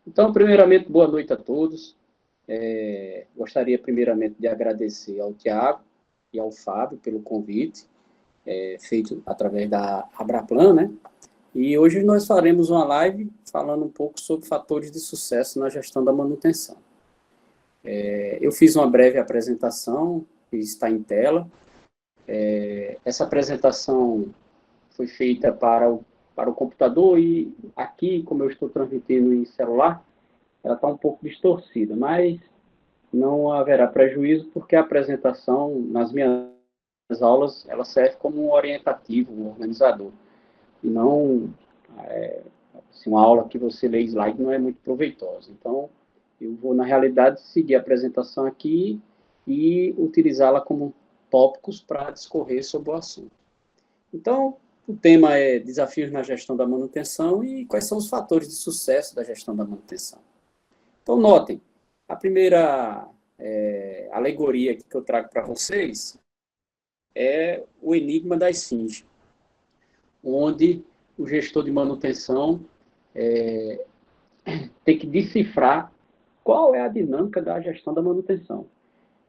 Então, primeiramente, boa noite a todos. Gostaria, primeiramente, de agradecer ao Tiago e ao Fábio pelo convite, feito através da Abraplan, né? E hoje nós faremos uma live falando um pouco sobre fatores de sucesso na gestão da manutenção. Eu fiz uma breve apresentação, que está em tela. Essa apresentação foi feita para o computador e aqui, como eu estou transmitindo em celular, ela está um pouco distorcida, mas não haverá prejuízo porque a apresentação nas minhas aulas ela serve como um orientativo, um organizador, e não assim, uma aula que você lê slide não é muito proveitosa. Então, eu vou, na realidade, seguir a apresentação aqui e utilizá-la como tópicos para discorrer sobre o assunto. Então, o tema é desafios na gestão da manutenção e quais são os fatores de sucesso da gestão da manutenção. Então, notem, a primeira alegoria que eu trago para vocês é o enigma da esfinge, onde o gestor de manutenção tem que decifrar qual é a dinâmica da gestão da manutenção.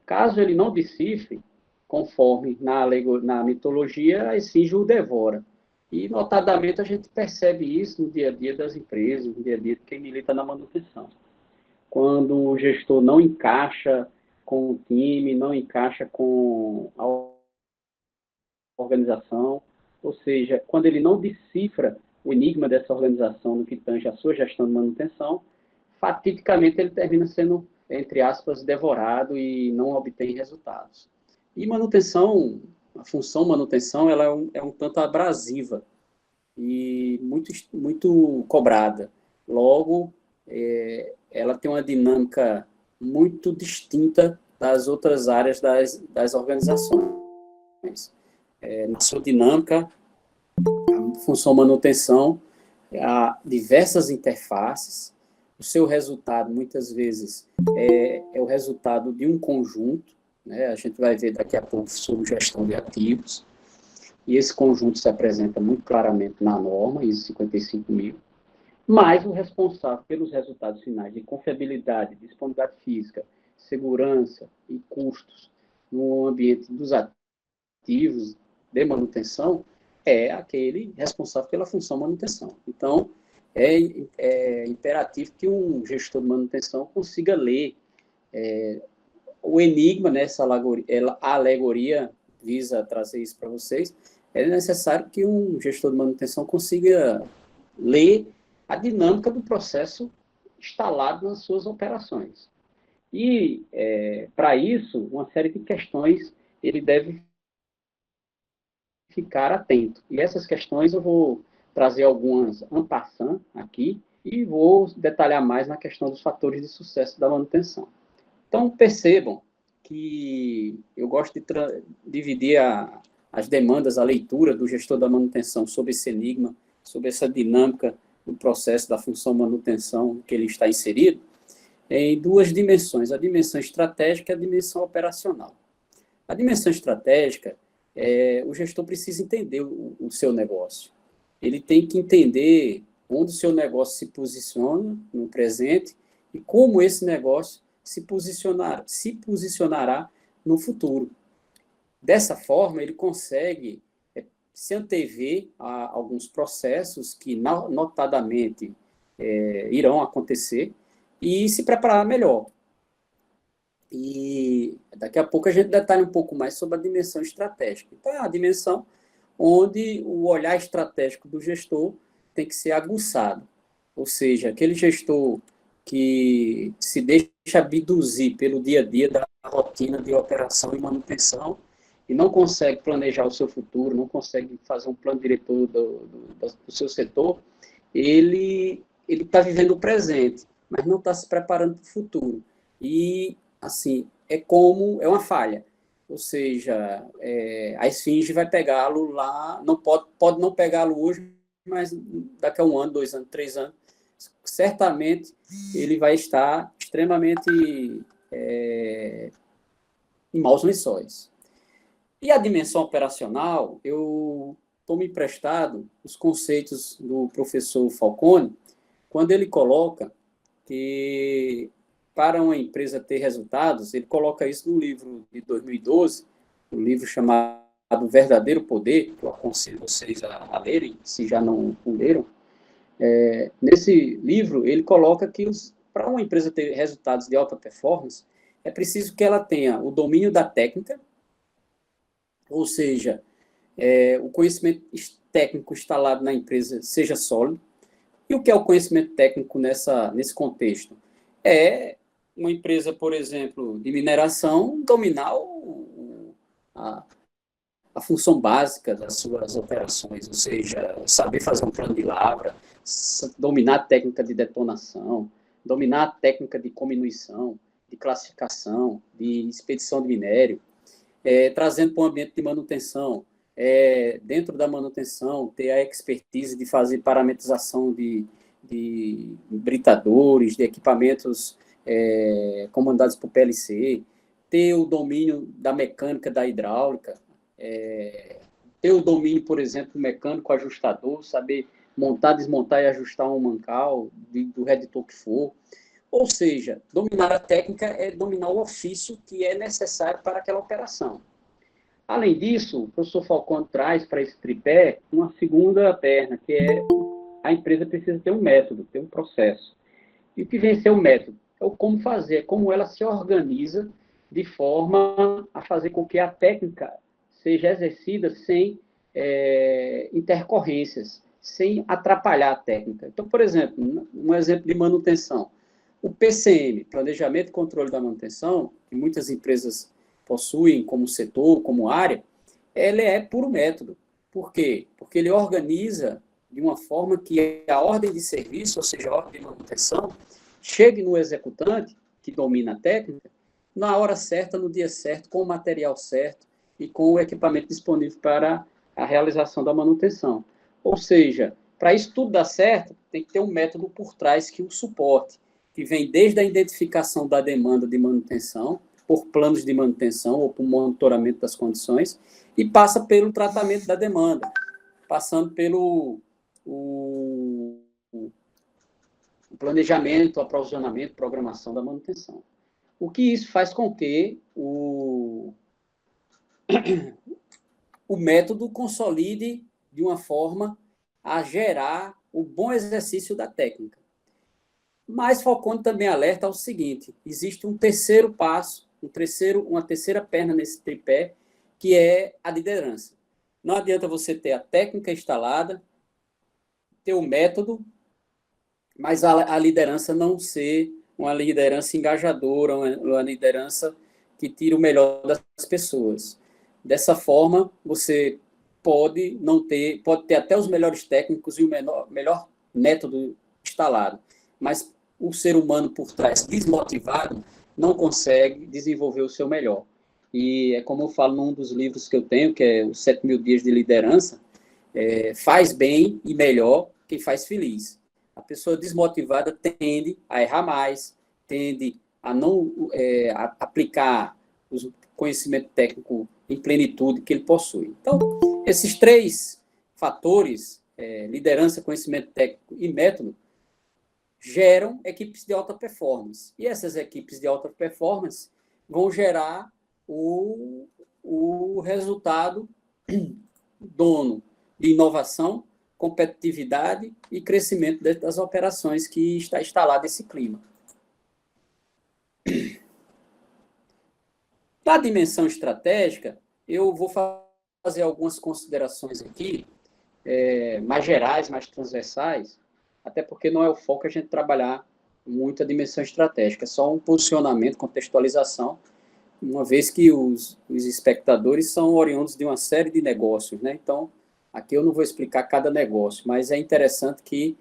Caso ele não decifre, conforme na mitologia, a esfinge o devora. E, notadamente, a gente percebe isso no dia a dia das empresas, no dia a dia de quem milita na manutenção. Quando o gestor não encaixa com o time, não encaixa com a organização, ou seja, quando ele não decifra o enigma dessa organização no que tange a sua gestão de manutenção, fatidicamente ele termina sendo, entre aspas, devorado e não obtém resultados. E manutenção, a função manutenção, ela é um tanto abrasiva e muito cobrada. Logo, ela tem uma dinâmica muito distinta das outras áreas das organizações. Na sua dinâmica, a função manutenção, há diversas interfaces, o seu resultado, muitas vezes, é o resultado de um conjunto, né? A gente vai ver daqui a pouco sobre gestão de ativos, e esse conjunto se apresenta muito claramente na norma, ISO 55000, mas o responsável pelos resultados finais de confiabilidade, disponibilidade física, segurança e custos no ambiente dos ativos de manutenção é aquele responsável pela função manutenção. Então, é imperativo que um gestor de manutenção consiga ler o enigma, né, essa alegoria visa trazer isso para vocês. É necessário que um gestor de manutenção consiga ler a dinâmica do processo instalado nas suas operações. E, para isso, uma série de questões ele deve ficar atento. E essas questões eu vou trazer algumas en passant aqui e vou detalhar mais na questão dos fatores de sucesso da manutenção. Então, percebam que eu gosto de dividir as demandas, a leitura do gestor da manutenção sobre esse enigma, sobre essa dinâmica do processo da função manutenção que ele está inserido, em duas dimensões, a dimensão estratégica e a dimensão operacional. A dimensão estratégica, o gestor precisa entender o seu negócio. Ele tem que entender onde o seu negócio se posiciona no presente e como esse negócio se posicionará no futuro. Dessa forma, ele consegue se antever a alguns processos que, notadamente, irão acontecer e se preparar melhor. E daqui a pouco a gente detalha um pouco mais sobre a dimensão estratégica. Então, é uma dimensão onde o olhar estratégico do gestor tem que ser aguçado. Ou seja, aquele gestor que se deixa abduzir pelo dia a dia da rotina de operação e manutenção e não consegue planejar o seu futuro, não consegue fazer um plano diretor do seu setor, ele está vivendo o presente, mas não está se preparando para o futuro. E, assim, é uma falha. Ou seja, a esfinge vai pegá-lo lá, não pode não pegá-lo hoje, mas daqui a 1 ano, 2 anos, 3 anos, certamente ele vai estar extremamente em maus lençóis. E a dimensão operacional, eu tomo emprestado os conceitos do professor Falcone, quando ele coloca que para uma empresa ter resultados, ele coloca isso no livro de 2012, um livro chamado Verdadeiro Poder, que eu aconselho vocês a lerem, se já não o leram. Nesse livro, ele coloca que para uma empresa ter resultados de alta performance, é preciso que ela tenha o domínio da técnica, ou seja, o conhecimento técnico instalado na empresa seja sólido. E o que é o conhecimento técnico nesse contexto? É uma empresa, por exemplo, de mineração, dominar a função básica das suas operações, ou seja, saber fazer um plano de lavra, dominar a técnica de detonação, dominar a técnica de cominuição, de classificação, de expedição de minério, trazendo para um ambiente de manutenção, dentro da manutenção, ter a expertise de fazer parametrização de britadores, de equipamentos comandados por PLC, ter o domínio da mecânica, da hidráulica, ter o domínio, por exemplo, mecânico ajustador, saber montar, desmontar e ajustar um mancal do redutor que for. Ou seja, dominar a técnica é dominar o ofício que é necessário para aquela operação. Além disso, o professor Falcão traz para esse tripé uma segunda perna, que é a empresa precisa ter um método, ter um processo. E o que vem a ser o método? É o como fazer, é como ela se organiza de forma a fazer com que a técnica seja exercida sem intercorrências, sem atrapalhar a técnica. Então, por exemplo, um exemplo de manutenção. O PCM, Planejamento e Controle da Manutenção, que muitas empresas possuem como setor, como área, ele é puro método. Por quê? Porque ele organiza de uma forma que a ordem de serviço, ou seja, a ordem de manutenção, chegue no executante, que domina a técnica, na hora certa, no dia certo, com o material certo e com o equipamento disponível para a realização da manutenção. Ou seja, para isso tudo dar certo, tem que ter um método por trás que o suporte, que vem desde a identificação da demanda de manutenção, por planos de manutenção ou por monitoramento das condições, e passa pelo tratamento da demanda, passando pelo o planejamento, aprovisionamento, programação da manutenção. O que isso faz com que o método consolide de uma forma a gerar o bom exercício da técnica. Mas Falcone também alerta ao seguinte: existe um terceiro passo, uma terceira perna nesse tripé, que é a liderança. Não adianta você ter a técnica instalada, ter o método, mas a liderança não ser uma liderança engajadora, uma liderança que tira o melhor das pessoas. Dessa forma, você pode ter até os melhores técnicos e o melhor método instalado, mas o ser humano por trás, desmotivado, não consegue desenvolver o seu melhor. E é como eu falo num dos livros que eu tenho, que é os 7.000 Dias de Liderança, faz bem e melhor quem faz feliz. A pessoa desmotivada tende a errar mais, tende a não aplicar o conhecimento técnico em plenitude que ele possui. Então, esses três fatores, liderança, conhecimento técnico e método, geram equipes de alta performance. E essas equipes de alta performance vão gerar o resultado dono de inovação, competitividade e crescimento das operações que está instalado esse clima. Na dimensão estratégica, eu vou fazer algumas considerações aqui, mais gerais, mais transversais, até porque não é o foco a gente trabalhar muito a dimensão estratégica, é só um posicionamento, contextualização, uma vez que os espectadores são oriundos de uma série de negócios, né? Então, aqui eu não vou explicar cada negócio, mas é interessante que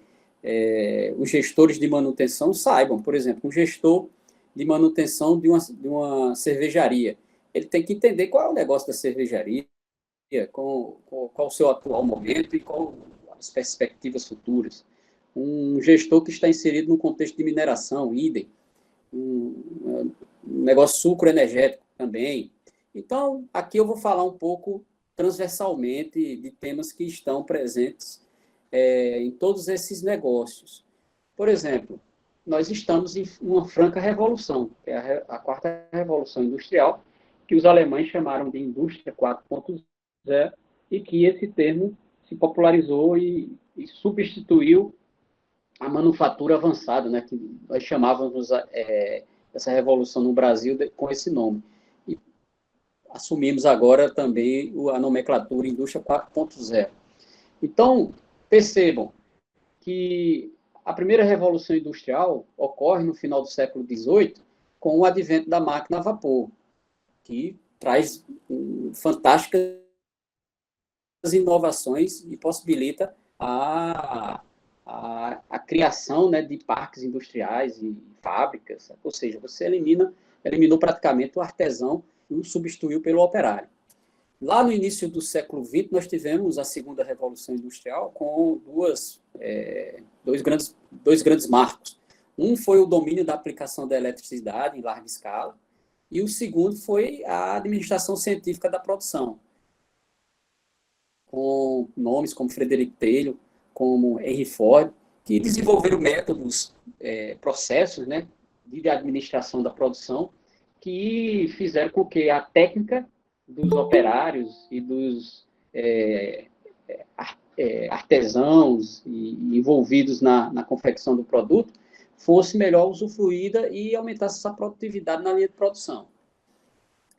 os gestores de manutenção saibam. Por exemplo, um gestor de manutenção de uma cervejaria, ele tem que entender qual é o negócio da cervejaria, qual o seu atual momento e qual as perspectivas futuras. Um gestor que está inserido no contexto de mineração, idem, um negócio sucroenergético também. Então, aqui eu vou falar um pouco transversalmente de temas que estão presentes em todos esses negócios. Por exemplo, nós estamos em uma franca revolução, que é a quarta revolução industrial, que os alemães chamaram de indústria 4.0, e que esse termo se popularizou e substituiu a manufatura avançada, né, que nós chamávamos essa revolução no Brasil com esse nome. E assumimos agora também a nomenclatura indústria 4.0. Então, percebam que a primeira revolução industrial ocorre no final do século XVIII com o advento da máquina a vapor, que traz fantásticas inovações e possibilita a criação, né, de parques industriais e fábricas, ou seja, você eliminou praticamente o artesão e o substituiu pelo operário. Lá no início do século XX, nós tivemos a segunda revolução industrial com dois grandes marcos. Um foi o domínio da aplicação da eletricidade em larga escala, e o segundo foi a administração científica da produção, com nomes como Frederick Taylor, como Henry Ford, que desenvolveram métodos, processos, né, de administração da produção, que fizeram com que a técnica dos operários e dos artesãos envolvidos na confecção do produto fosse melhor usufruída e aumentasse essa produtividade na linha de produção.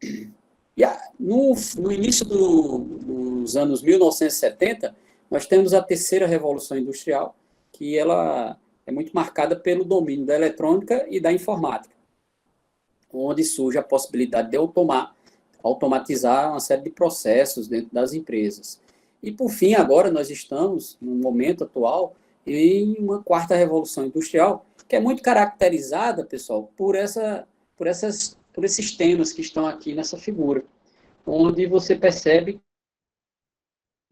E no início dos anos 1970, nós temos a terceira revolução industrial, que ela é muito marcada pelo domínio da eletrônica e da informática, onde surge a possibilidade de automatizar uma série de processos dentro das empresas. E, por fim, agora nós estamos, no momento atual, em uma quarta revolução industrial, que é muito caracterizada, pessoal, por esses temas que estão aqui nessa figura, onde você percebe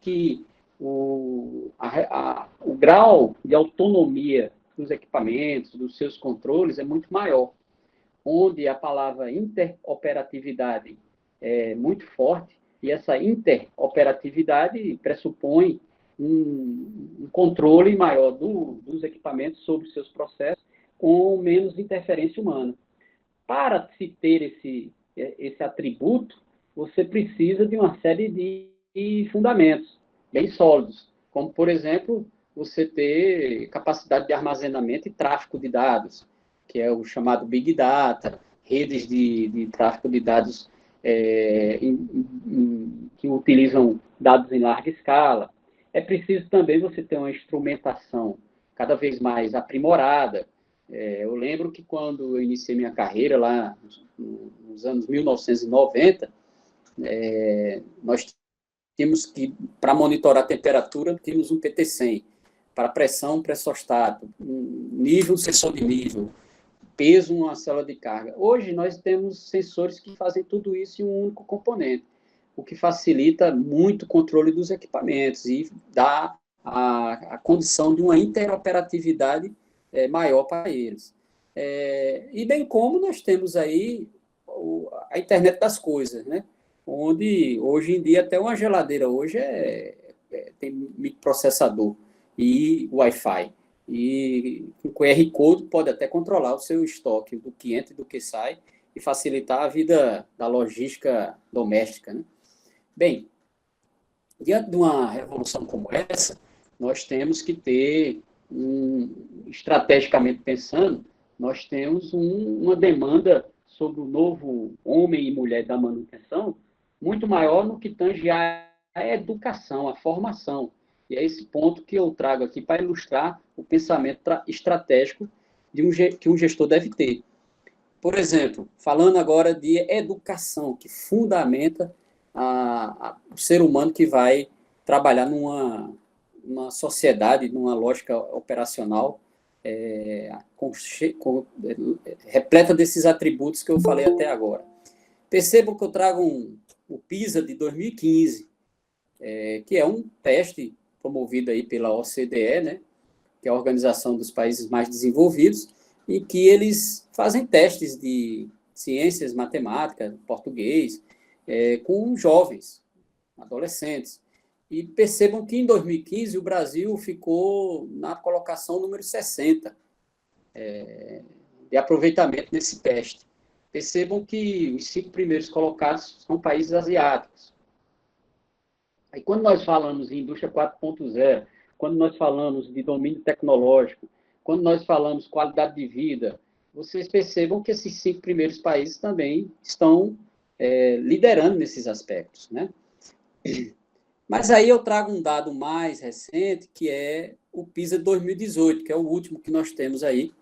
que o grau de autonomia dos equipamentos, dos seus controles, é muito maior, onde a palavra interoperatividade é muito forte, e essa interoperatividade pressupõe um controle maior dos equipamentos sobre seus processos, com menos interferência humana. Para se ter esse atributo, você precisa de uma série de fundamentos bem sólidos, como, por exemplo, você ter capacidade de armazenamento e tráfego de dados, que é o chamado Big Data, redes de tráfego de dados que utilizam dados em larga escala. É preciso também você ter uma instrumentação cada vez mais aprimorada. Eu lembro que quando eu iniciei minha carreira lá nos anos 1990, nós tínhamos que, para monitorar a temperatura, tínhamos um PT-100, para pressão, pressostático, nível, sensor de nível, peso, uma célula de carga. Hoje, nós temos sensores que fazem tudo isso em um único componente, o que facilita muito o controle dos equipamentos e dá a condição de uma interoperatividade maior para eles. E bem como nós temos aí a internet das coisas, né? Onde, hoje em dia, até uma geladeira hoje tem microprocessador e Wi-Fi. E o QR Code pode até controlar o seu estoque, do que entra e do que sai, e facilitar a vida da logística doméstica, né? Bem, diante de uma revolução como essa, nós temos que ter, estrategicamente pensando, nós temos uma demanda sobre o novo homem e mulher da manutenção muito maior no que tange à educação, à formação. E é esse ponto que eu trago aqui para ilustrar o pensamento estratégico que um gestor deve ter. Por exemplo, falando agora de educação, que fundamenta o ser humano que vai trabalhar numa sociedade, numa lógica operacional repleta desses atributos que eu falei até agora. Percebam que eu trago o PISA de 2015, que é um teste promovido aí pela OCDE, né, que é a Organização dos Países Mais Desenvolvidos, em que eles fazem testes de ciências, matemática, português, com jovens, adolescentes. E percebam que em 2015 o Brasil ficou na colocação número 60. de aproveitamento nesse teste. Percebam que os 5 primeiros colocados são países asiáticos. Aí, quando nós falamos em indústria 4.0, quando nós falamos de domínio tecnológico, quando nós falamos qualidade de vida, vocês percebam que esses 5 primeiros países também estão liderando nesses aspectos, né? Mas aí eu trago um dado mais recente, que é o PISA 2018, que é o último que nós temos aí,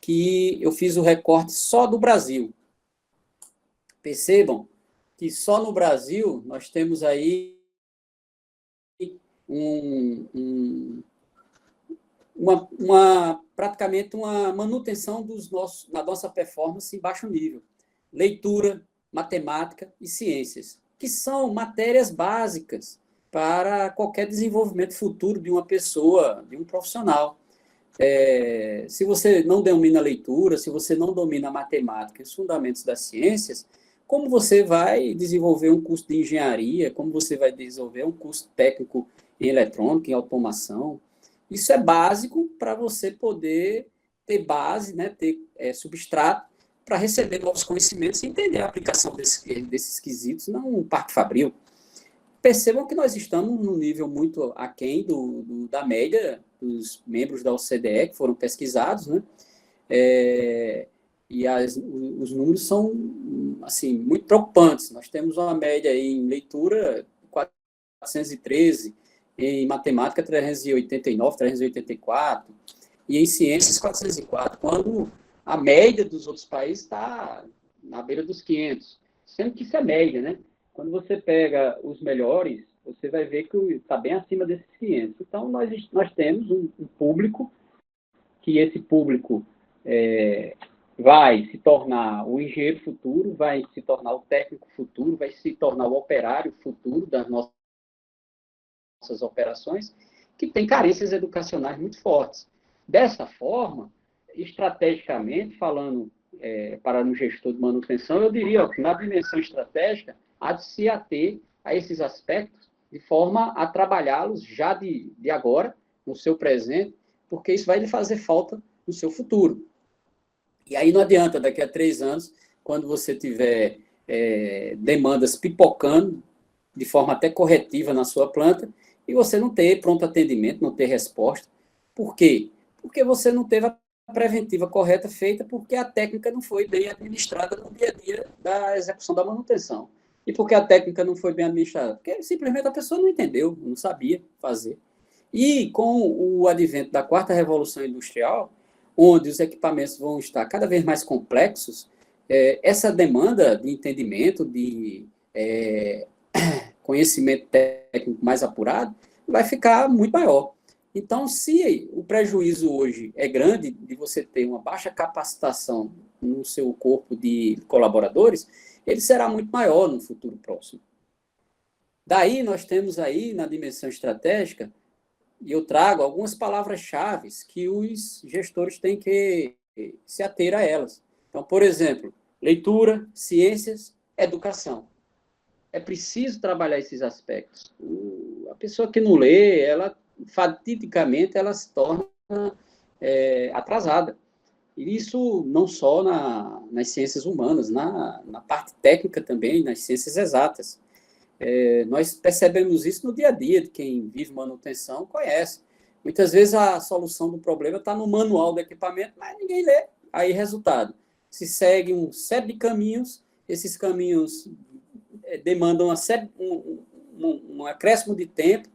que eu fiz o recorte só do Brasil. Percebam que só no Brasil nós temos aí praticamente uma manutenção da nossa performance em baixo nível. Leitura, matemática e ciências, que são matérias básicas para qualquer desenvolvimento futuro de uma pessoa, de um profissional. Se você não domina a leitura, se você não domina a matemática e os fundamentos das ciências, como você vai desenvolver um curso de engenharia, como você vai desenvolver um curso técnico em eletrônica, em automação? Isso é básico para você poder ter base, né, ter substrato para receber novos conhecimentos e entender a aplicação desses quesitos, não um parque fabril. Percebam que nós estamos num nível muito aquém da média dos membros da OCDE que foram pesquisados, né? E os números são assim, muito preocupantes. Nós temos uma média aí em leitura 413, em matemática 389, 384, e em ciências 404, quando a média dos outros países está na beira dos 500, sendo que isso é média, né? Quando você pega os melhores, você vai ver que está bem acima desses 500. Então, nós temos um público, que esse público vai se tornar o engenheiro futuro, vai se tornar o técnico futuro, vai se tornar o operário futuro das nossas operações, que tem carências educacionais muito fortes. Dessa forma, estrategicamente, falando para um gestor de manutenção, eu diria que na dimensão estratégica, há de se ater a esses aspectos de forma a trabalhá-los já de agora, no seu presente, porque isso vai lhe fazer falta no seu futuro. E aí não adianta, daqui a 3 anos, quando você tiver demandas pipocando, de forma até corretiva na sua planta, e você não ter pronto atendimento, não ter resposta. Por quê? Porque você não teve a preventiva correta feita, porque a técnica não foi bem administrada no dia a dia da execução da manutenção. E por que a técnica não foi bem administrada? Porque simplesmente a pessoa não entendeu, não sabia fazer. E com o advento da 4ª Revolução Industrial, onde os equipamentos vão estar cada vez mais complexos, essa demanda de entendimento, de conhecimento técnico mais apurado, vai ficar muito maior. Então, se o prejuízo hoje é grande de você ter uma baixa capacitação no seu corpo de colaboradores, ele será muito maior no futuro próximo. Daí, nós temos aí, na dimensão estratégica, e eu trago algumas palavras-chave que os gestores têm que se ater a elas. Então, por exemplo, leitura, ciências, educação. É preciso trabalhar esses aspectos. A pessoa que não lê, fatidicamente, ela se torna atrasada. E isso não só nas ciências humanas, na parte técnica também, nas ciências exatas. Nós percebemos isso no dia a dia, de quem vive manutenção conhece. Muitas vezes a solução do problema está no manual do equipamento, mas ninguém lê. Aí, resultado, se segue um série de caminhos, esses caminhos demandam um acréscimo de tempo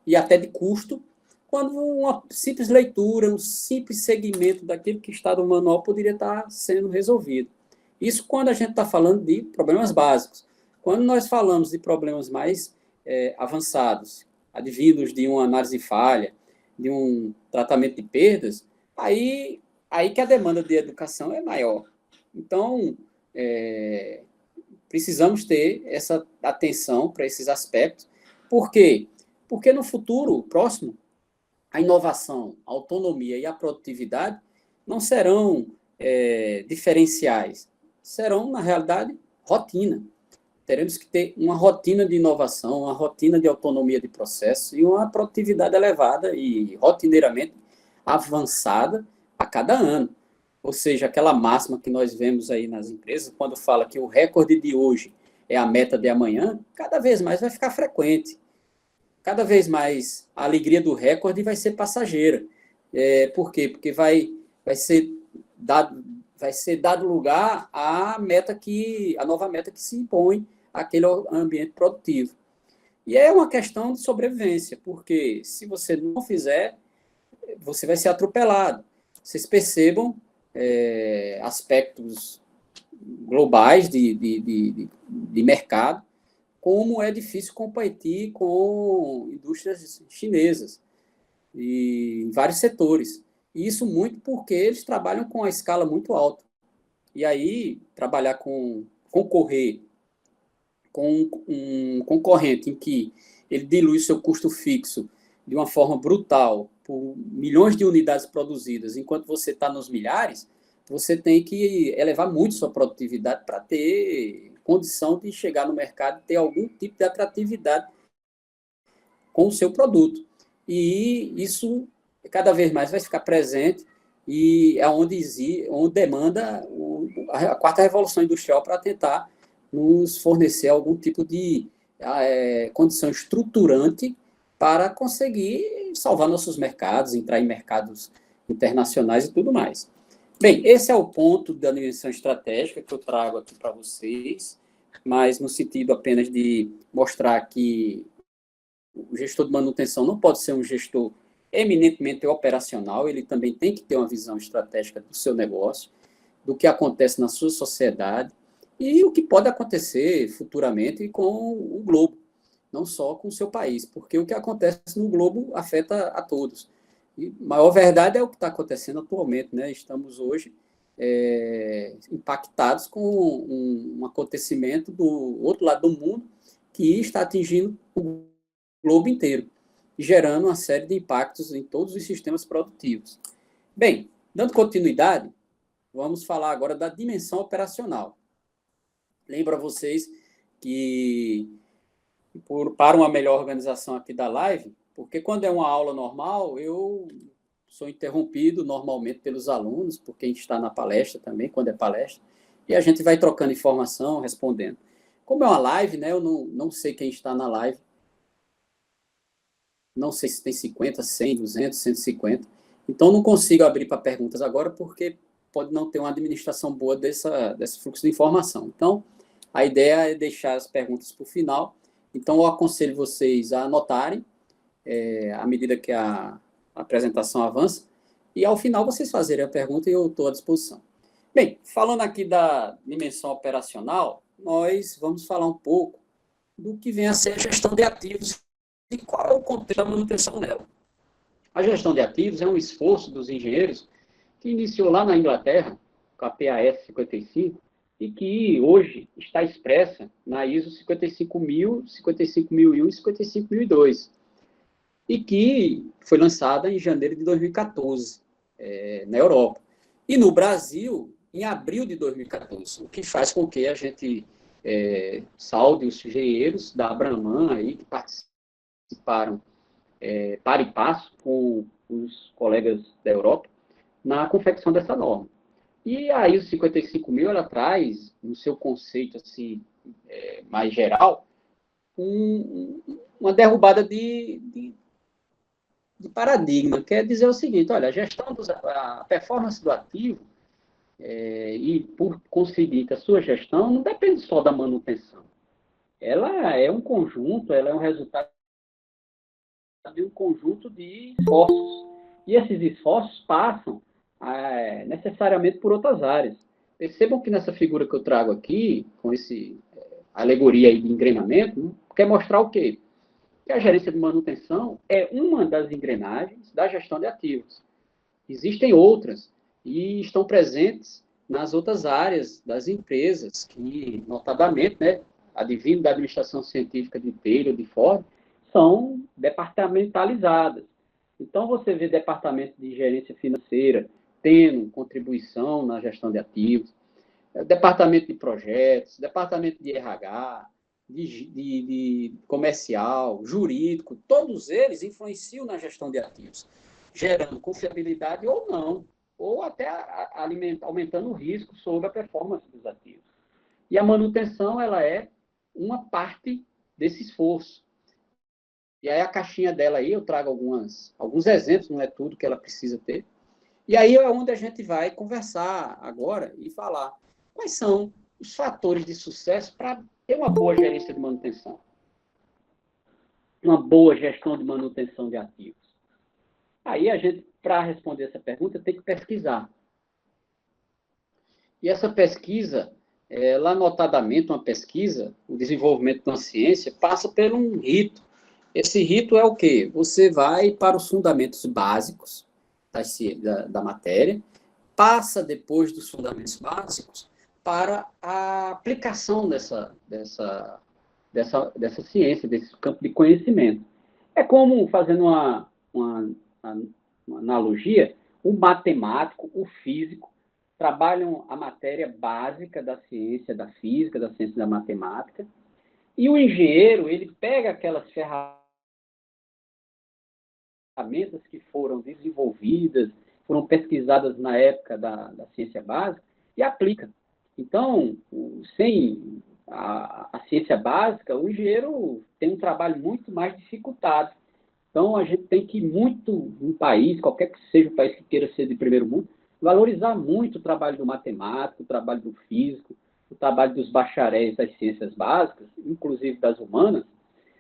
e até de custo, quando uma simples leitura, um simples segmento daquilo que está no manual poderia estar sendo resolvido. Isso quando a gente está falando de problemas básicos. Quando nós falamos de problemas mais avançados, advindos de uma análise falha, de um tratamento de perdas, aí que a demanda de educação é maior. Então, precisamos ter essa atenção para esses aspectos. Por quê? Porque no futuro próximo, a inovação, a autonomia e a produtividade não serão diferenciais, serão, na realidade, rotina. Teremos que ter uma rotina de inovação, uma rotina de autonomia de processo e uma produtividade elevada e rotineiramente avançada a cada ano. ou seja, aquela máxima que nós vemos aí nas empresas, quando fala que o recorde de hoje é a meta de amanhã, cada vez mais vai ficar frequente. Cada vez mais a alegria do recorde vai ser passageira. Por quê? Porque vai ser dado lugar à nova meta que se impõe àquele ambiente produtivo. E é uma questão de sobrevivência, porque se você não fizer, você vai ser atropelado. Vocês percebam aspectos globais de mercado, como é difícil competir com indústrias chinesas e em vários setores. E isso muito porque eles trabalham com a escala muito alta. E aí, concorrer com um concorrente em que ele dilui seu custo fixo de uma forma brutal por milhões de unidades produzidas, enquanto você está nos milhares, você tem que elevar muito sua produtividade para ter condição de chegar no mercado e ter algum tipo de atratividade com o seu produto. E isso cada vez mais vai ficar presente e é onde demanda a quarta revolução industrial para tentar nos fornecer algum tipo de condição estruturante para conseguir salvar nossos mercados, entrar em mercados internacionais e tudo mais. Bem, esse é o ponto da dimensão estratégica que eu trago aqui para vocês, mas no sentido apenas de mostrar que o gestor de manutenção não pode ser um gestor eminentemente operacional, ele também tem que ter uma visão estratégica do seu negócio, do que acontece na sua sociedade e o que pode acontecer futuramente com o globo, não só com o seu país, porque o que acontece no globo afeta a todos. E a maior verdade é o que está acontecendo atualmente, né? Estamos hoje impactados com um acontecimento do outro lado do mundo que está atingindo o globo inteiro, gerando uma série de impactos em todos os sistemas produtivos. Bem, dando continuidade, vamos falar agora da dimensão operacional. Lembro a vocês que, para uma melhor organização aqui da live, porque quando é uma aula normal, eu sou interrompido normalmente pelos alunos, por quem está na palestra também, quando é palestra, e a gente vai trocando informação, respondendo. Como é uma live, né, eu não sei quem está na live, não sei se tem 50, 100, 200, 150, então não consigo abrir para perguntas agora, porque pode não ter uma administração boa desse fluxo de informação. Então, a ideia é deixar as perguntas para o final, então eu aconselho vocês a anotarem, à medida que a apresentação avança, e ao final vocês fazerem a pergunta e eu estou à disposição. Bem, falando aqui da dimensão operacional, nós vamos falar um pouco do que vem a ser a gestão de ativos e qual é o contexto da manutenção dela. A gestão de ativos é um esforço dos engenheiros que iniciou lá na Inglaterra, com a PAS 55, e que hoje está expressa na ISO 55000, 55001 e 55002, e que foi lançada em janeiro de 2014, na Europa. E no Brasil, em abril de 2014, o que faz com que a gente salve os engenheiros da Abraman aí, que participaram para e passo com os colegas da Europa na confecção dessa norma. E a ISO 55000, ela traz, no seu conceito assim, mais geral, uma derrubada de paradigma, quer dizer o seguinte, olha, a performance do ativo, e por conseguinte a sua gestão, não depende só da manutenção. Ela é um conjunto, ela é um resultado de um conjunto de esforços. E esses esforços passam necessariamente por outras áreas. Percebam que nessa figura que eu trago aqui, com esse alegoria aí de engrenamento, quer mostrar o quê? Que a gerência de manutenção é uma das engrenagens da gestão de ativos. Existem outras e estão presentes nas outras áreas das empresas, que, notadamente, né, advindo da administração científica de Taylor, de Ford, são departamentalizadas. Então, você vê departamento de gerência financeira tendo contribuição na gestão de ativos, departamento de projetos, departamento de RH, de comercial, jurídico, todos eles influenciam na gestão de ativos, gerando confiabilidade ou não. ou até aumentando o risco sobre a performance dos ativos. E a manutenção, ela é uma parte desse esforço. E aí a caixinha dela aí, eu trago alguns exemplos, não é tudo que ela precisa ter. E aí é onde a gente vai conversar agora e falar quais são os fatores de sucesso para ter uma boa gerência de manutenção, uma boa gestão de manutenção de ativos. Aí a gente, para responder essa pergunta, tem que pesquisar. E essa pesquisa, lá notadamente, uma pesquisa, o desenvolvimento de uma ciência, passa por um rito. Esse rito é o quê? Você vai para os fundamentos básicos da matéria, passa depois dos fundamentos básicos para a aplicação dessa ciência, desse campo de conhecimento. É como, fazendo uma analogia, o matemático, o físico, trabalham a matéria básica da ciência, da física, da ciência da matemática, e o engenheiro, ele pega aquelas ferramentas que foram desenvolvidas, foram pesquisadas na época da ciência básica e aplica. Então, sem a ciência básica, o engenheiro tem um trabalho muito mais dificultado. Então, a gente tem que muito, um país, qualquer que seja o país que queira ser de primeiro mundo, valorizar muito o trabalho do matemático, o trabalho do físico, o trabalho dos bacharéis das ciências básicas, inclusive das humanas,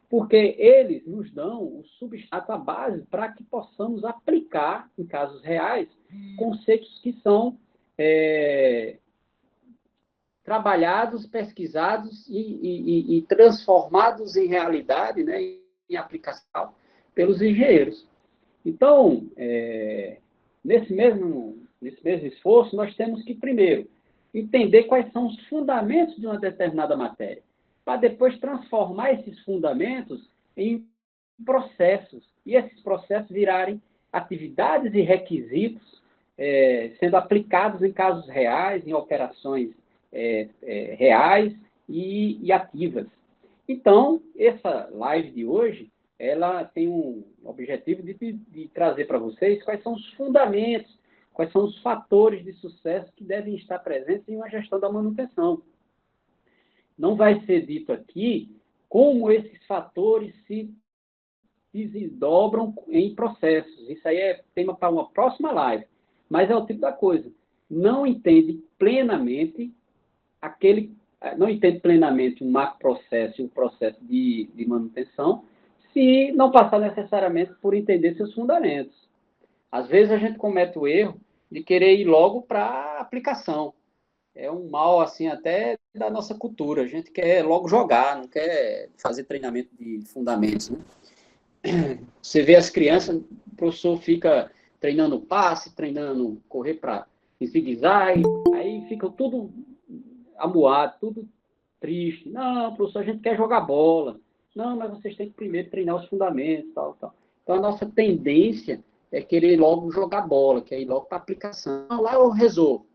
porque eles nos dão o substrato, a base, para que possamos aplicar, em casos reais, conceitos que são trabalhados, pesquisados e transformados em realidade, né, em aplicação, pelos engenheiros. Então, nesse mesmo esforço, nós temos que, primeiro, entender quais são os fundamentos de uma determinada matéria, para depois transformar esses fundamentos em processos, e esses processos virarem atividades e requisitos sendo aplicados em casos reais, em operações reais e ativas. Então, essa live de hoje, ela tem um objetivo de trazer para vocês quais são os fundamentos, quais são os fatores de sucesso que devem estar presentes em uma gestão da manutenção. Não vai ser dito aqui como esses fatores se desdobram em processos. Isso aí é tema para uma próxima live. Mas é o tipo da coisa. Não entende plenamente um macroprocesso e um processo de manutenção se não passar necessariamente por entender seus fundamentos. Às vezes a gente comete o erro de querer ir logo para a aplicação. É um mal, assim, até da nossa cultura. A gente quer logo jogar, não quer fazer treinamento de fundamentos, né? Você vê as crianças, o professor fica treinando passe, treinando correr para em zigue-zague, aí fica tudo amuado, tudo triste. Não, professor, a gente quer jogar bola. Não, mas vocês têm que primeiro treinar os fundamentos, tal, tal. Então, a nossa tendência é querer logo jogar bola, quer ir logo para a aplicação. Lá eu resolvo.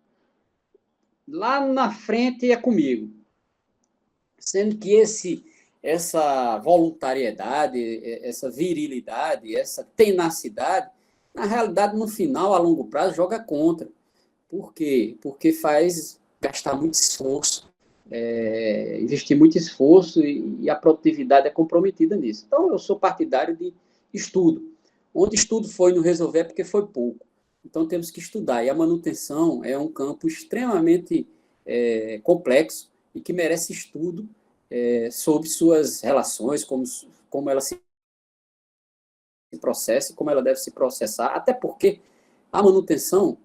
Lá na frente é comigo. Sendo que essa voluntariedade, essa virilidade, essa tenacidade, na realidade, no final, a longo prazo, joga contra. Por quê? Porque faz gastar muito esforço, investir muito esforço e a produtividade é comprometida nisso. Então, eu sou partidário de estudo. Onde estudo foi não resolver é porque foi pouco. Então, temos que estudar. E a manutenção é um campo extremamente complexo e que merece estudo sobre suas relações, como ela se processa e como ela deve se processar, até porque a manutenção,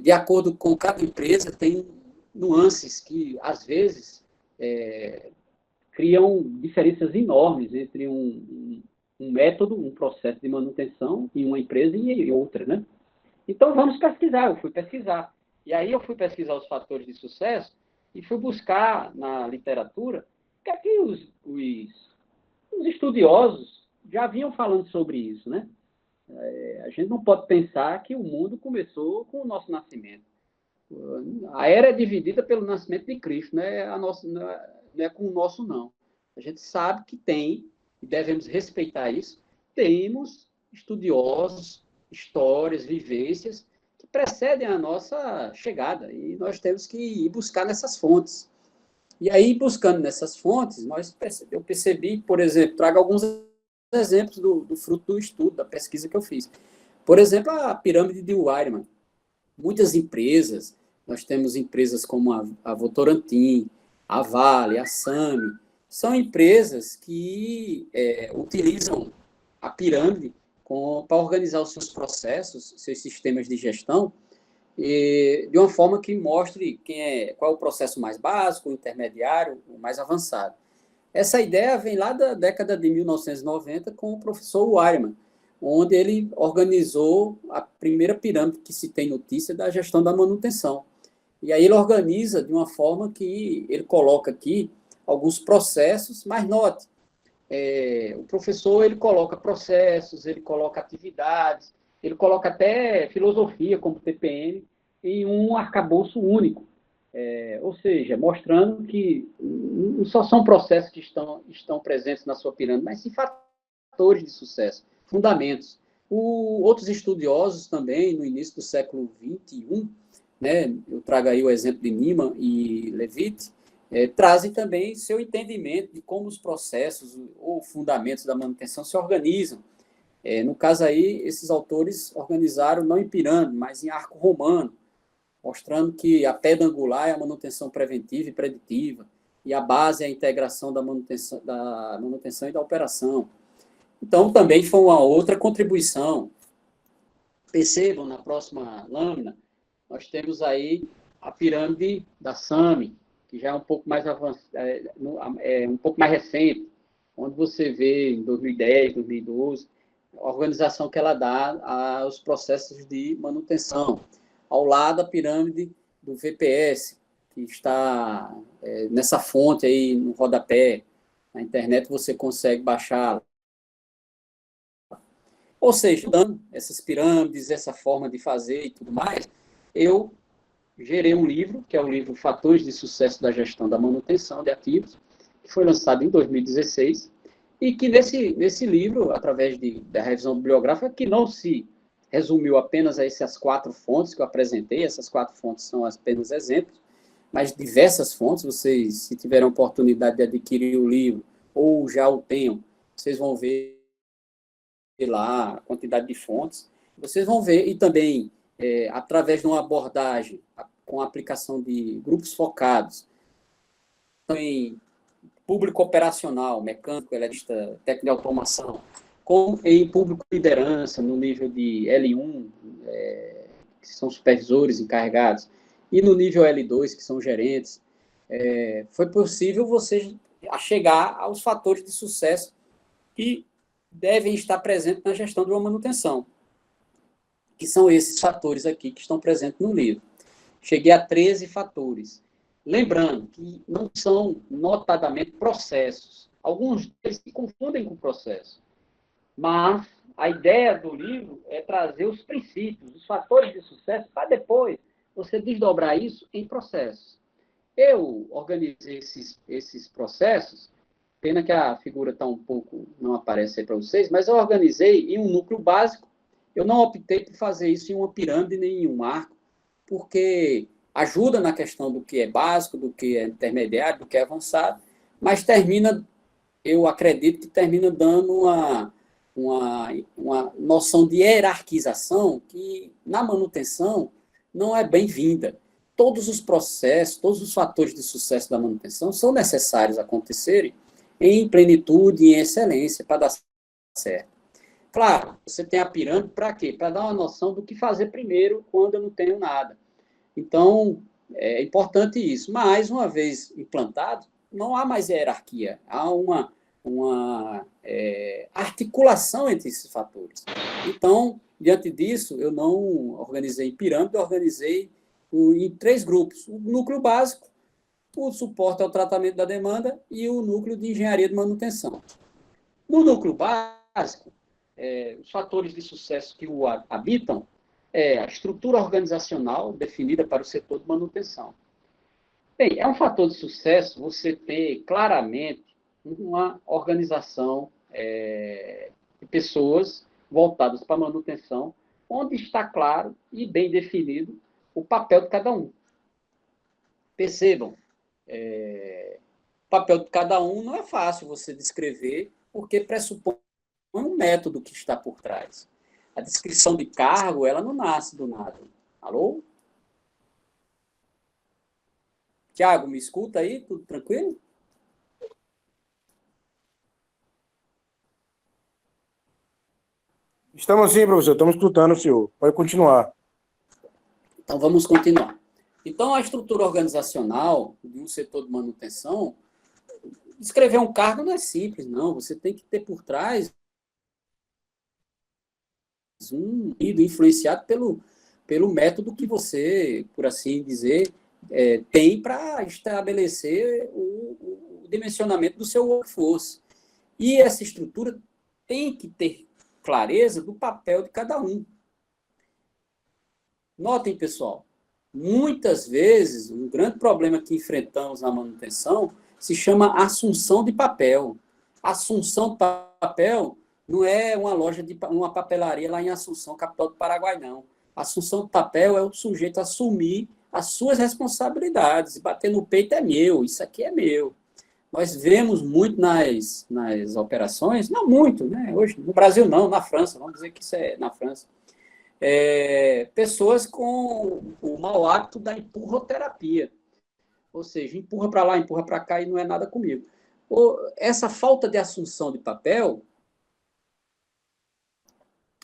de acordo com cada empresa, tem nuances que, às vezes, criam diferenças enormes entre um método, um processo de manutenção em uma empresa e outra, né? Então, vamos pesquisar. Eu fui pesquisar. E aí eu fui pesquisar os fatores de sucesso e fui buscar na literatura o que é que os estudiosos já vinham falando sobre isso, né? A gente não pode pensar que o mundo começou com o nosso nascimento. A era é dividida pelo nascimento de Cristo, não é com o nosso, não. A gente sabe que tem, e devemos respeitar isso, temos estudiosos, histórias, vivências, que precedem a nossa chegada, e nós temos que ir buscar nessas fontes. E aí, buscando nessas fontes, eu percebi, por exemplo, trago alguns exemplos do fruto do estudo, da pesquisa que eu fiz. Por exemplo, a pirâmide de Wireman. Muitas empresas, nós temos empresas como a Votorantim, a Vale, a Sami, são empresas que utilizam a pirâmide para organizar os seus processos, seus sistemas de gestão, de uma forma que mostre qual é o processo mais básico, o intermediário, o mais avançado. Essa ideia vem lá da década de 1990 com o professor Wireman, onde ele organizou a primeira pirâmide que se tem notícia da gestão da manutenção. E aí ele organiza de uma forma que ele coloca aqui alguns processos, mas note, o professor ele coloca processos, ele coloca atividades, ele coloca até filosofia, como TPM, em um arcabouço único. Ou seja, mostrando que não só são processos que estão presentes na sua pirâmide, mas sim fatores de sucesso, fundamentos. Outros estudiosos também, no início do século XXI, né, eu trago aí o exemplo de Niemann e Levitt, trazem também seu entendimento de como os processos ou fundamentos da manutenção se organizam. No caso aí, esses autores organizaram não em pirâmide, mas em arco romano, mostrando que a pedra angular é a manutenção preventiva e preditiva, e a base é a integração da manutenção e da operação. Então, também foi uma outra contribuição. Percebam, na próxima lâmina, nós temos aí a pirâmide da Sami, que já é um pouco mais um pouco mais recente, onde você vê em 2010, 2012, a organização que ela dá aos processos de manutenção. Ao lado da pirâmide do VPS, que está nessa fonte aí no rodapé. Na internet você consegue baixá-la. Ou seja, estudando essas pirâmides, essa forma de fazer e tudo mais, eu gerei um livro, que é o livro Fatores de Sucesso da Gestão da Manutenção de Ativos, que foi lançado em 2016, e que nesse livro, através da revisão bibliográfica, que não se resumiu apenas a essas 4 fontes que eu apresentei, essas 4 fontes são apenas exemplos, mas diversas fontes, vocês, se tiverem a oportunidade de adquirir o livro, ou já o tenham, vocês vão ver lá a quantidade de fontes, vocês vão ver, e também, através de uma abordagem com a aplicação de grupos focados, em público operacional, mecânico, eletricista, técnico de automação, como em público liderança, no nível de L1, que são supervisores encarregados, e no nível L2, que são gerentes, foi possível você chegar aos fatores de sucesso que devem estar presentes na gestão de uma manutenção, que são esses fatores aqui que estão presentes no livro. Cheguei a 13 fatores. Lembrando que não são notadamente processos. Alguns deles se confundem com processo. Mas a ideia do livro é trazer os princípios, os fatores de sucesso, para depois você desdobrar isso em processos. Eu organizei esses processos, pena que a figura está um pouco, não aparece aí para vocês, mas eu organizei em um núcleo básico. Eu não optei por fazer isso em uma pirâmide nem em um arco, porque ajuda na questão do que é básico, do que é intermediário, do que é avançado, mas eu acredito que termina dando uma noção de hierarquização que, na manutenção, não é bem-vinda. Todos os processos, todos os fatores de sucesso da manutenção são necessários acontecerem em plenitude e em excelência para dar certo. Claro, você tem a pirâmide para quê? Para dar uma noção do que fazer primeiro quando eu não tenho nada. Então, é importante isso. Mas, uma vez implantado, não há mais hierarquia. Há uma articulação entre esses fatores. Então, diante disso, eu não organizei em pirâmide, eu organizei em 3 grupos. O núcleo básico, o suporte ao tratamento da demanda e o núcleo de engenharia de manutenção. No núcleo básico, os fatores de sucesso que o habitam a estrutura organizacional definida para o setor de manutenção. Bem, é um fator de sucesso você ter claramente uma organização de pessoas voltadas para a manutenção, onde está claro e bem definido o papel de cada um. Percebam, o papel de cada um não é fácil você descrever, porque pressupõe um método que está por trás. A descrição de cargo, ela não nasce do nada. Alô? Tiago, me escuta aí? Tudo tranquilo? Estamos sim, professor. Estamos escutando o senhor. Pode continuar. Então, vamos continuar. Então, a estrutura organizacional de um setor de manutenção, descrever um cargo não é simples, não. Você tem que ter por trás um influenciado pelo método que você, por assim dizer, tem para estabelecer o dimensionamento do seu workforce. E essa estrutura tem que ter clareza do papel de cada um. Notem, pessoal, muitas vezes, um grande problema que enfrentamos na manutenção se chama assunção de papel. Assunção de papel não é uma loja de uma papelaria lá em Assunção, capital do Paraguai, não. Assunção de papel é o sujeito assumir as suas responsabilidades. Bater no peito é meu, isso aqui é meu. Nós vemos muito nas operações, não muito, né? Hoje, no Brasil não, na França, vamos dizer que isso é na França. Pessoas com o mau hábito da empurroterapia. Ou seja, empurra para lá, empurra para cá e não é nada comigo. Essa falta de assunção de papel,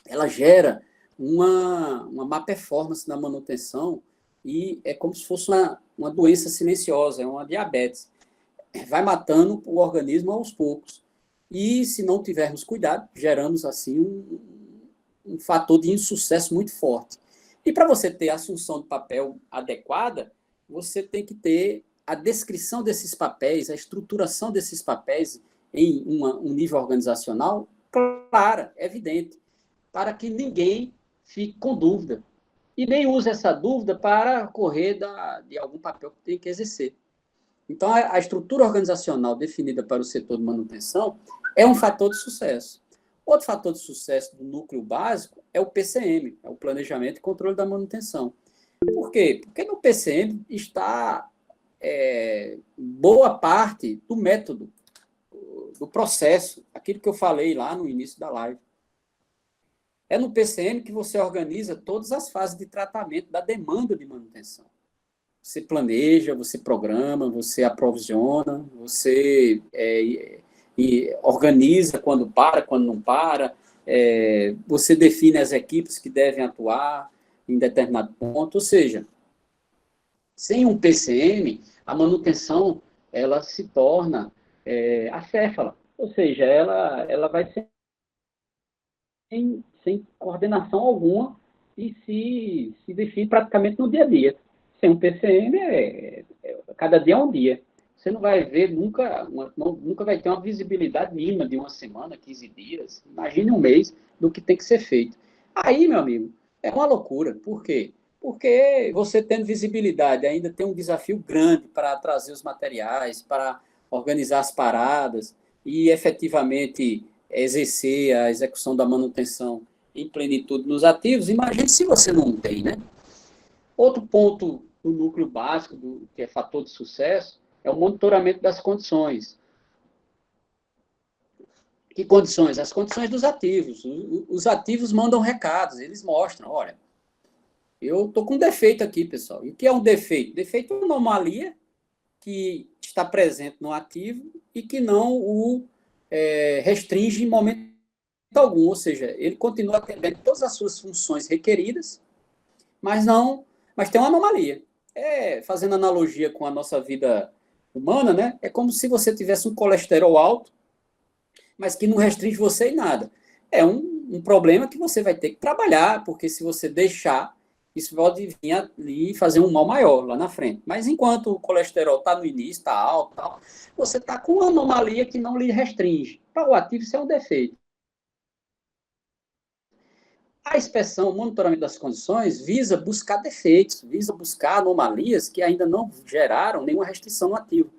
ela gera uma má performance na manutenção e é como se fosse uma doença silenciosa, é uma diabetes. Vai matando o organismo aos poucos. E se não tivermos cuidado, geramos assim um fator de insucesso muito forte. E para você ter a assunção de papel adequada, você tem que ter a descrição desses papéis, a estruturação desses papéis em um nível organizacional clara, evidente, para que ninguém fique com dúvida. E nem use essa dúvida para correr de algum papel que tem que exercer. Então, a estrutura organizacional definida para o setor de manutenção é um fator de sucesso. Outro fator de sucesso do núcleo básico é o PCM, é o Planejamento e Controle da Manutenção. Por quê? Porque no PCM está boa parte do método, do processo, aquilo que eu falei lá no início da live. É no PCM que você organiza todas as fases de tratamento da demanda de manutenção. Você planeja, você programa, você aprovisiona, você organiza quando para, quando não para, você define as equipes que devem atuar em determinado ponto. Ou seja, sem um PCM, a manutenção ela se torna acéfala. Ou seja, ela vai ser sem coordenação alguma e se define praticamente no dia a dia. Sem um PCM, cada dia é um dia. Você não vai ver nunca vai ter uma visibilidade mínima de uma semana, 15 dias, imagine um mês do que tem que ser feito. Aí, meu amigo, é uma loucura. Por quê? Porque você tendo visibilidade ainda tem um desafio grande para trazer os materiais, para organizar as paradas e efetivamente exercer a execução da manutenção em plenitude nos ativos. Imagine se você não tem, né? Outro ponto do núcleo básico, que é fator de sucesso, é o monitoramento das condições. Que condições? As condições dos ativos. Os ativos mandam recados, eles mostram, olha, eu estou com um defeito aqui, pessoal. E o que é um defeito? Defeito é uma anomalia que está presente no ativo e que não o restringe em momento algum. Ou seja, ele continua atendendo todas as suas funções requeridas, mas tem uma anomalia. Fazendo analogia com a nossa vida humana, né? É como se você tivesse um colesterol alto, mas que não restringe você em nada. É um problema que você vai ter que trabalhar, porque se você deixar, isso pode vir ali fazer um mal maior lá na frente. Mas enquanto o colesterol está no início, está alto, você está com uma anomalia que não lhe restringe. Para o ativo, isso é um defeito. A inspeção, o monitoramento das condições, visa buscar defeitos, visa buscar anomalias que ainda não geraram nenhuma restrição no ativo.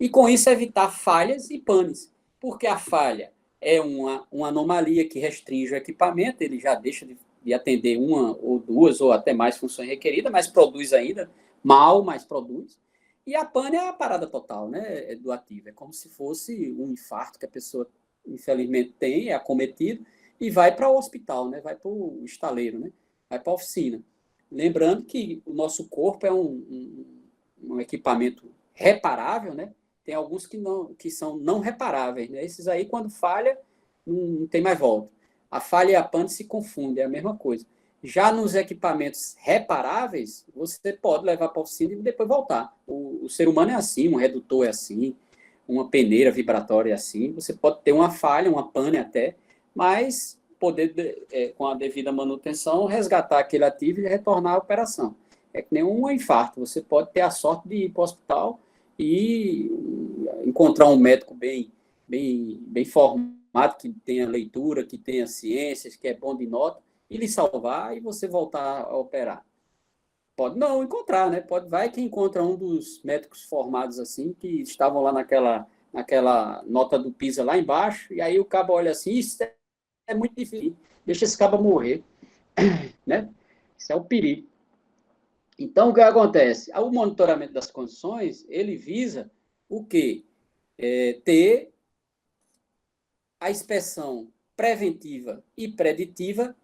E, com isso, evitar falhas e panes. Porque a falha é uma anomalia que restringe o equipamento, ele já deixa de atender uma ou duas ou até mais funções requeridas, mas produz ainda, mal, mas produz. E a pane é a parada total, né, do ativo. É como se fosse um infarto que a pessoa, infelizmente, tem, é acometido, e vai para o hospital, né, vai para o estaleiro, né, vai para a oficina. Lembrando que o nosso corpo é um equipamento reparável, né? Tem alguns que são não reparáveis, né? Esses aí, quando falha, não tem mais volta. A falha e a pane se confundem, é a mesma coisa. Já nos equipamentos reparáveis, você pode levar para a oficina e depois voltar. O ser humano é assim, um redutor é assim, uma peneira vibratória é assim. Você pode ter uma falha, uma pane até, mas poder, com a devida manutenção, resgatar aquele ativo e retornar à operação. É que nem um infarto. Você pode ter a sorte de ir para o hospital e encontrar um médico bem formado, que tenha leitura, que tenha ciências, que é bom de nota, e lhe salvar e você voltar a operar. Pode não encontrar, né? Vai que encontra um dos médicos formados assim, que estavam lá naquela nota do PISA lá embaixo, e aí o cabo olha assim, isso é muito difícil, deixa esse cabo morrer, né? Isso é o perigo. Então, o que acontece? O monitoramento das condições, ele visa o quê? Ter a inspeção preventiva e preditiva,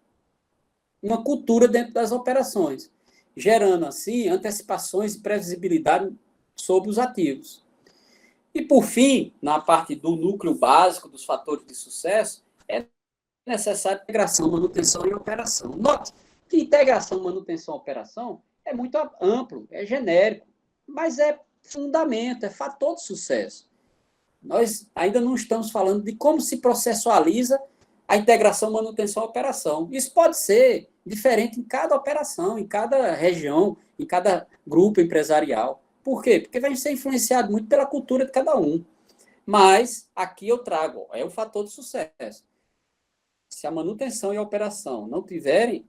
uma cultura dentro das operações, gerando, assim, antecipações e previsibilidade sobre os ativos. E, por fim, na parte do núcleo básico dos fatores de sucesso, é necessária integração, manutenção e operação. Note que integração, manutenção e operação é muito amplo, é genérico, mas é fundamento, é fator de sucesso. Nós ainda não estamos falando de como se processualiza a integração, manutenção e operação. Isso pode ser diferente em cada operação, em cada região, em cada grupo empresarial. Por quê? Porque vai ser influenciado muito pela cultura de cada um. Mas aqui eu trago, é o fator de sucesso. Se a manutenção e a operação não tiverem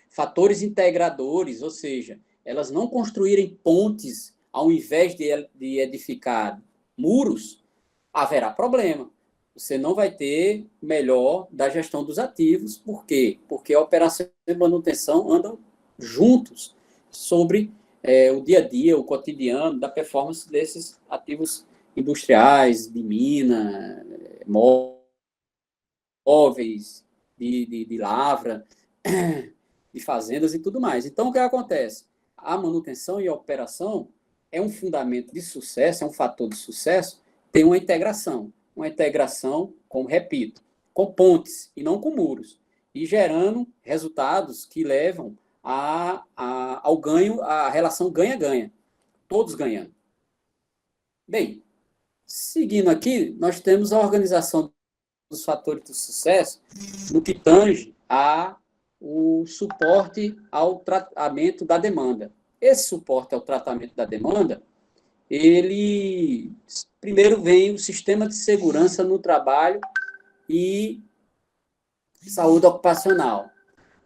fatores integradores, ou seja, elas não construírem pontes ao invés de edificar muros, haverá problema. Você não vai ter melhor da gestão dos ativos. Por quê? Porque a operação e manutenção andam juntos sobre o dia a dia, o cotidiano, da performance desses ativos industriais, de mina, móveis, de lavra, de fazendas e tudo mais. Então, o que acontece? A manutenção e a operação é um fundamento de sucesso, é um fator de sucesso, tem uma integração. Uma integração, como repito, com pontes e não com muros, e gerando resultados que levam ao ganho, a relação ganha-ganha, todos ganhando. Bem, seguindo aqui, nós temos a organização dos fatores de sucesso no que tange o suporte ao tratamento da demanda. Esse suporte ao tratamento da demanda, ele primeiro vem o sistema de segurança no trabalho e saúde ocupacional.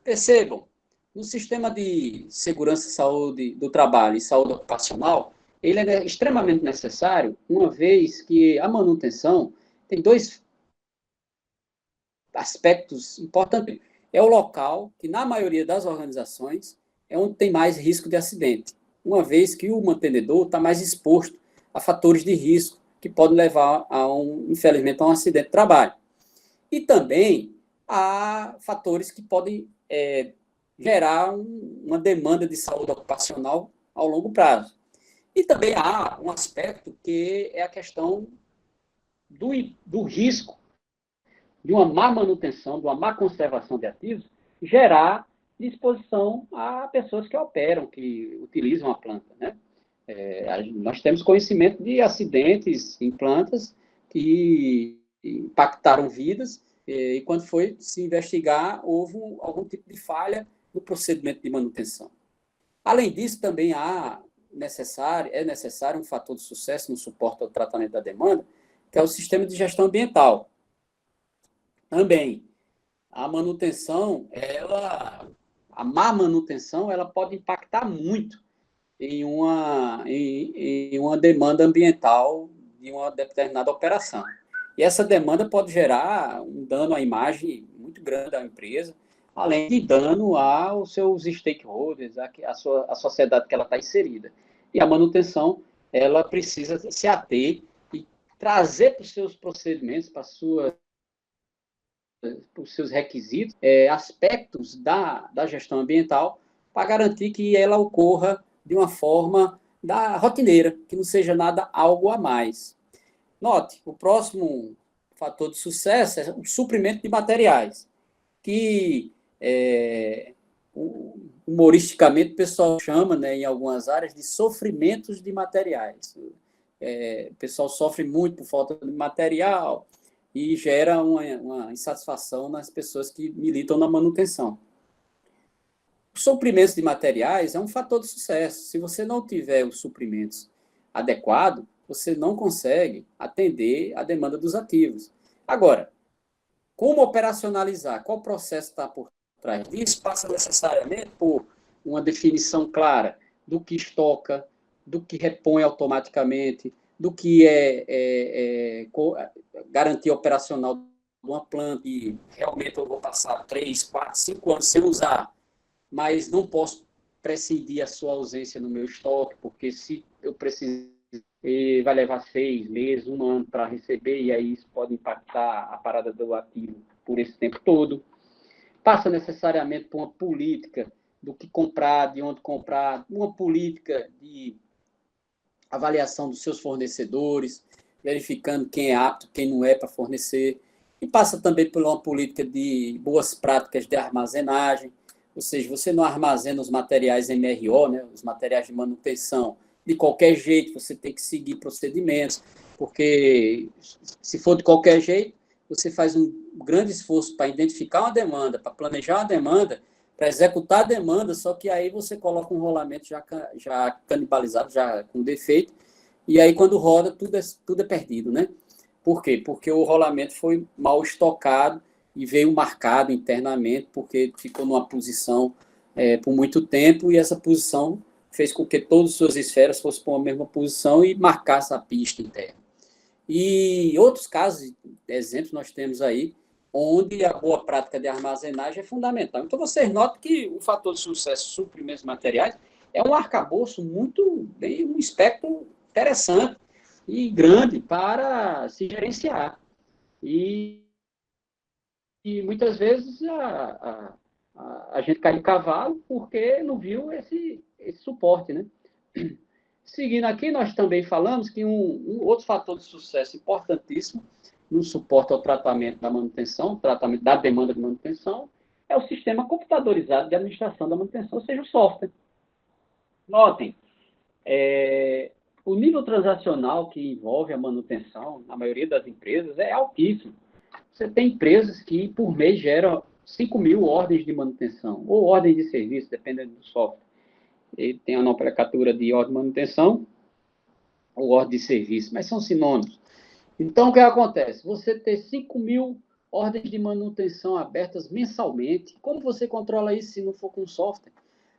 Percebam, no sistema de segurança e saúde do trabalho e saúde ocupacional, ele é extremamente necessário, uma vez que a manutenção tem dois aspectos importantes. É o local, que na maioria das organizações é onde tem mais risco de acidente, uma vez que o mantenedor está mais exposto a fatores de risco que podem levar, infelizmente, a um acidente de trabalho. E também há fatores que podem gerar uma demanda de saúde ocupacional ao longo prazo. E também há um aspecto que é a questão do risco de uma má manutenção, de uma má conservação de ativos, gerar exposição a pessoas que operam, que utilizam a planta, né? Nós temos conhecimento de acidentes em plantas que impactaram vidas, e quando foi se investigar, houve algum tipo de falha no procedimento de manutenção. Além disso, também é necessário um fator de sucesso no suporte ao tratamento da demanda, que é o sistema de gestão ambiental. Também, a manutenção, a má manutenção, ela pode impactar muito em uma demanda ambiental de uma determinada operação. E essa demanda pode gerar um dano à imagem muito grande à empresa, além de dano aos seus stakeholders, a sociedade que ela está inserida. E a manutenção, ela precisa se ater e trazer para os seus procedimentos, para os seus requisitos, aspectos da gestão ambiental para garantir que ela ocorra de uma forma rotineira, que não seja nada algo a mais. Note, o próximo fator de sucesso é o suprimento de materiais, que humoristicamente o pessoal chama, né, em algumas áreas, de sofrimentos de materiais. O pessoal sofre muito por falta de material e gera uma insatisfação nas pessoas que militam na manutenção. Os suprimentos de materiais é um fator de sucesso. Se você não tiver os suprimentos adequados, você não consegue atender a demanda dos ativos. Agora, como operacionalizar? Qual processo está por trás disso? Passa necessariamente por uma definição clara do que estoca, do que repõe automaticamente, do que garantia operacional de uma planta, e realmente eu vou passar 3, 4, 5 anos sem usar, mas não posso prescindir a sua ausência no meu estoque, porque se eu precisar, vai levar 6 meses, 1 ano para receber, e aí isso pode impactar a parada do ativo por esse tempo todo. Passa necessariamente por uma política do que comprar, de onde comprar, uma política de avaliação dos seus fornecedores, verificando quem é apto, quem não é para fornecer, e passa também por uma política de boas práticas de armazenagem, ou seja, você não armazena os materiais MRO, né, os materiais de manutenção, de qualquer jeito, você tem que seguir procedimentos, porque se for de qualquer jeito, você faz um grande esforço para identificar uma demanda, para planejar uma demanda, para executar a demanda, só que aí você coloca um rolamento já canibalizado, já com defeito, e aí quando roda, tudo é perdido, né? Por quê? Porque o rolamento foi mal estocado e veio marcado internamente, porque ficou numa posição por muito tempo, e essa posição fez com que todas as suas esferas fossem para a mesma posição e marcasse a pista interna. E outros casos, exemplos nós temos aí, onde a boa prática de armazenagem é fundamental. Então, vocês notam que o fator de sucesso suprimentos materiais é um arcabouço um espectro interessante e grande para se gerenciar. E muitas vezes a gente cai de cavalo porque não viu esse suporte, né? Seguindo aqui, nós também falamos que um outro fator de sucesso importantíssimo no suporte ao tratamento da manutenção, tratamento da demanda de manutenção, é o sistema computadorizado de administração da manutenção, ou seja, o software. Notem, o nível transacional que envolve a manutenção, na maioria das empresas, é altíssimo. Você tem empresas que, por mês, geram 5.000 ordens de manutenção, ou ordens de serviço, dependendo do software. Ele tem a nomenclatura de ordem de manutenção ou ordem de serviço, mas são sinônimos. Então, o que acontece? Você ter 5.000 ordens de manutenção abertas mensalmente, como você controla isso se não for com software?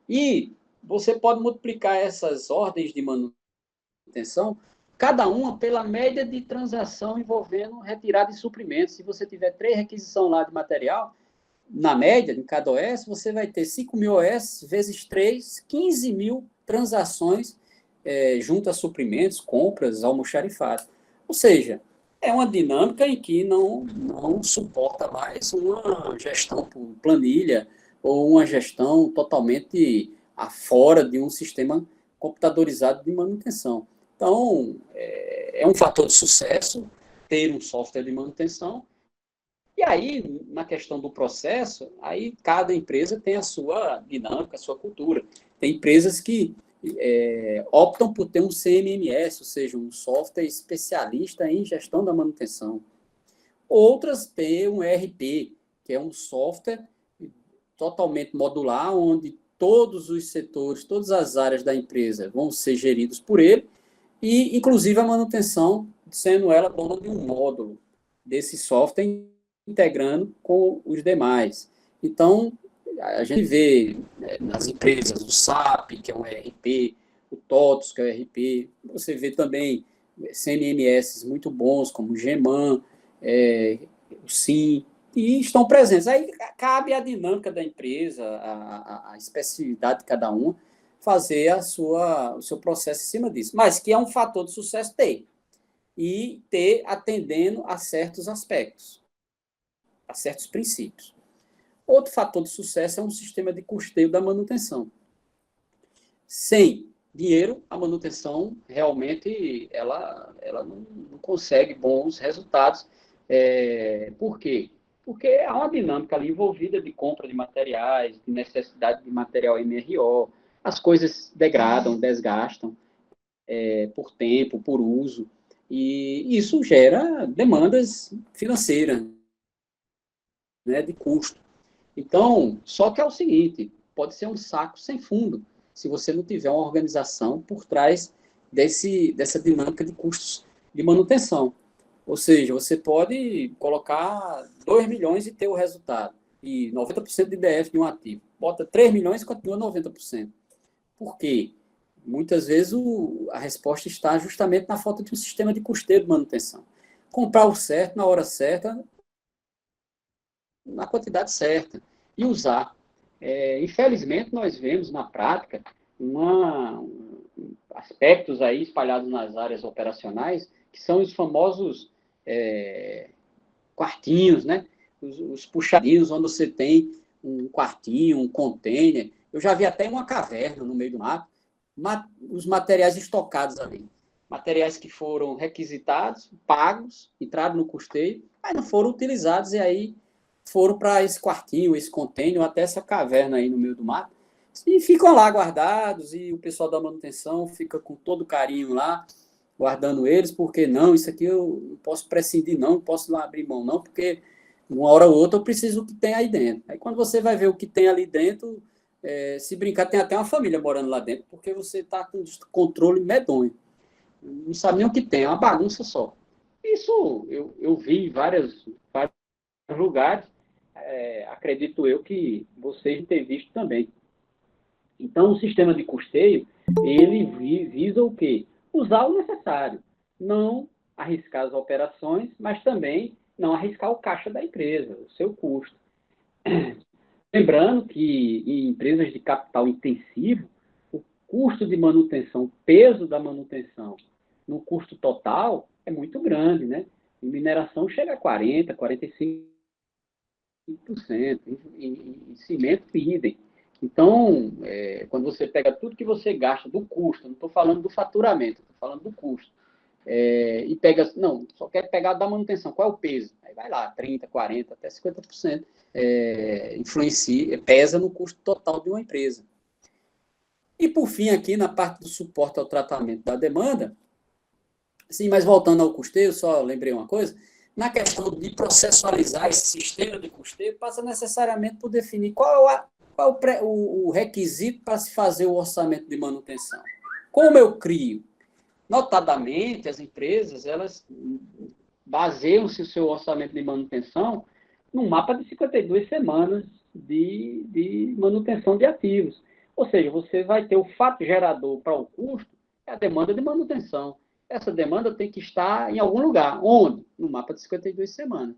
E você pode multiplicar essas ordens de manutenção, cada uma pela média de transação envolvendo retirada de suprimentos. Se você tiver 3 requisições lá de material, na média, em cada OS, você vai ter 5.000 OS vezes 3, 15.000 transações junto a suprimentos, compras, almoxarifado. Ou seja, é uma dinâmica em que não suporta mais uma gestão por planilha ou uma gestão totalmente fora de um sistema computadorizado de manutenção. Então, é um fator de sucesso ter um software de manutenção. E aí, na questão do processo, aí cada empresa tem a sua dinâmica, a sua cultura. Tem empresas que optam por ter um CMMS, ou seja, um software especialista em gestão da manutenção. Outras têm um ERP, que é um software totalmente modular, onde todos os setores, todas as áreas da empresa vão ser geridos por ele, e inclusive a manutenção sendo ela dona de um módulo desse software integrando com os demais. Então, a gente vê nas empresas o SAP, que é um ERP, o TOTOS, que é um ERP, você vê também CMMS muito bons, como o GEMAN, o SIM, e estão presentes. Aí cabe à dinâmica da empresa, a especificidade de cada um, fazer o seu processo em cima disso. Mas que é um fator de sucesso, tem. E ter atendendo a certos aspectos, a certos princípios. Outro fator de sucesso é um sistema de custeio da manutenção. Sem dinheiro, a manutenção realmente ela não consegue bons resultados. Por quê? Porque há uma dinâmica ali envolvida de compra de materiais, de necessidade de material MRO, as coisas degradam, desgastam por tempo, por uso, e isso gera demandas financeiras, né, de custo. Então, só que é o seguinte, pode ser um saco sem fundo, se você não tiver uma organização por trás dessa dinâmica de custos de manutenção. Ou seja, você pode colocar 2 milhões e ter o resultado, e 90% de IDF de um ativo. Bota 3 milhões e continua 90%. Por quê? Muitas vezes a resposta está justamente na falta de um sistema de custeio de manutenção. Comprar o certo, na hora certa, na quantidade certa, e usar. Infelizmente, nós vemos na prática aspectos aí espalhados nas áreas operacionais, que são os famosos quartinhos, né? Os puxadinhos, onde você tem um quartinho, um container. Eu já vi até uma caverna no meio do mato, os materiais estocados ali. Materiais que foram requisitados, pagos, entraram no custeio, mas não foram utilizados, e aí foram para esse quartinho, esse container, até essa caverna aí no meio do mato, e ficam lá guardados, e o pessoal da manutenção fica com todo carinho lá, guardando eles, porque não, isso aqui eu não posso prescindir, não posso não abrir mão, não, porque uma hora ou outra eu preciso do que tem aí dentro. Aí quando você vai ver o que tem ali dentro, se brincar, tem até uma família morando lá dentro, porque você está com controle medonho. Não sabe nem o que tem, é uma bagunça só. Isso eu vi em vários lugares, acredito eu que vocês têm visto também. Então, o sistema de custeio, ele visa o quê? Usar o necessário. Não arriscar as operações, mas também não arriscar o caixa da empresa, o seu custo. Lembrando que em empresas de capital intensivo, o custo de manutenção, o peso da manutenção no custo total é muito grande, né? Em mineração chega a 40%, 45%, em cimento idem. Então, quando você pega tudo que você gasta do custo, não estou falando do faturamento, estou falando do custo, e pega, não, só quer pegar da manutenção, qual é o peso? Aí vai lá, 30%, 40%, até 50%, influencia, pesa no custo total de uma empresa. E, por fim, aqui na parte do suporte ao tratamento da demanda, sim, mas voltando ao custeio, só lembrei uma coisa, na questão de processualizar esse sistema de custeio, passa necessariamente por definir qual é o requisito para se fazer o orçamento de manutenção. Como eu crio? Notadamente, as empresas, elas baseiam-se o seu orçamento de manutenção num mapa de 52 semanas de manutenção de ativos. Ou seja, você vai ter o fato gerador para o custo, é a demanda de manutenção. Essa demanda tem que estar em algum lugar. Onde? No mapa de 52 semanas,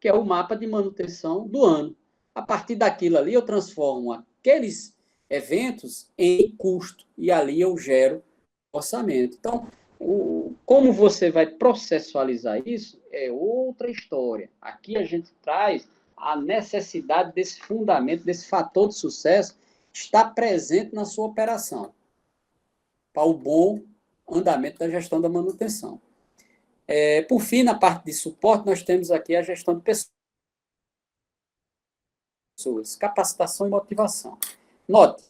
que é o mapa de manutenção do ano. A partir daquilo ali, eu transformo aqueles eventos em custo, e ali eu gero orçamento. Então, como você vai processualizar isso é outra história. Aqui a gente traz a necessidade desse fundamento, desse fator de sucesso, estar presente na sua operação, para o bom andamento da gestão da manutenção. Por fim, na parte de suporte, nós temos aqui a gestão de pessoas, capacitação e motivação. Note,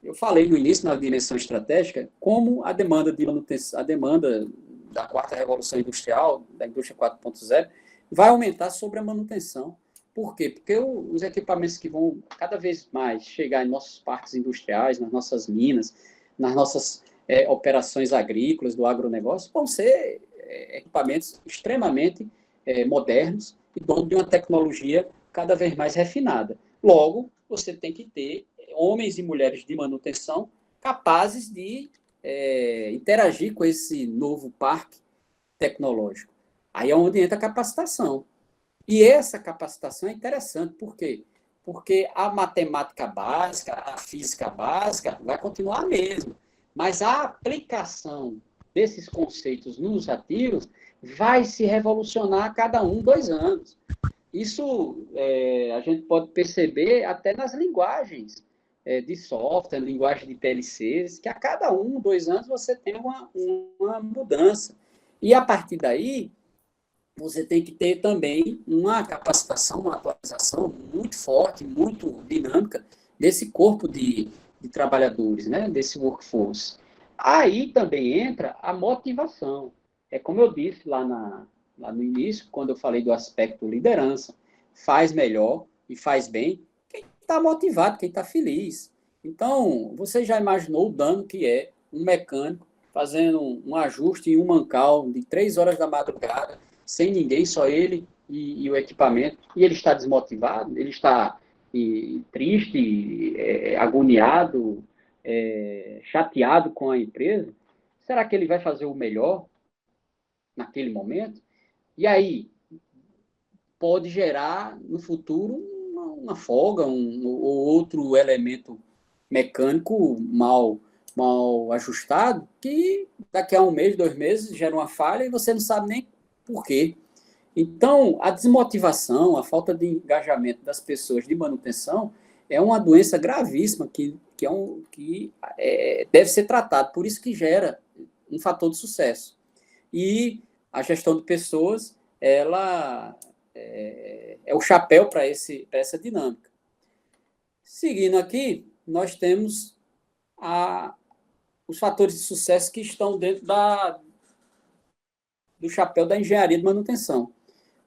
eu falei no início, na dimensão estratégica, como a demanda de manutenção, a demanda da quarta revolução industrial, da indústria 4.0, vai aumentar sobre a manutenção. Por quê? Porque os equipamentos que vão cada vez mais chegar em nossos parques industriais, nas nossas minas, nas nossas operações agrícolas, do agronegócio, vão ser equipamentos extremamente modernos e dono de uma tecnologia cada vez mais refinada. Logo, você tem que ter homens e mulheres de manutenção capazes de interagir com esse novo parque tecnológico. Aí é onde entra a capacitação. E essa capacitação é interessante, por quê? Porque a matemática básica, a física básica, vai continuar a mesma, mas a aplicação desses conceitos nos ativos vai se revolucionar a cada 2 anos. Isso a gente pode perceber até nas linguagens de software, linguagem de PLCs, que a cada 2 anos você tem uma mudança. E a partir daí, você tem que ter também uma capacitação, uma atualização muito forte, muito dinâmica desse corpo de trabalhadores, né? Desse workforce. Aí também entra a motivação. É como eu disse lá no início, quando eu falei do aspecto liderança, faz melhor e faz bem quem está motivado, quem está feliz. Então, você já imaginou o dano que é um mecânico fazendo um ajuste em um mancal de 3 horas da madrugada, sem ninguém, só ele e o equipamento, e ele está desmotivado, ele está triste, agoniado, chateado com a empresa, será que ele vai fazer o melhor naquele momento? E aí, pode gerar no futuro uma folga, ou outro elemento mecânico mal ajustado, que daqui a 1 mês, 2 meses, gera uma falha e você não sabe nem por quê. Então, a desmotivação, a falta de engajamento das pessoas de manutenção é uma doença gravíssima que deve ser tratada, por isso que gera um fator de sucesso. E a gestão de pessoas, ela é o chapéu para essa dinâmica. Seguindo aqui, nós temos os fatores de sucesso que estão dentro do chapéu da engenharia de manutenção.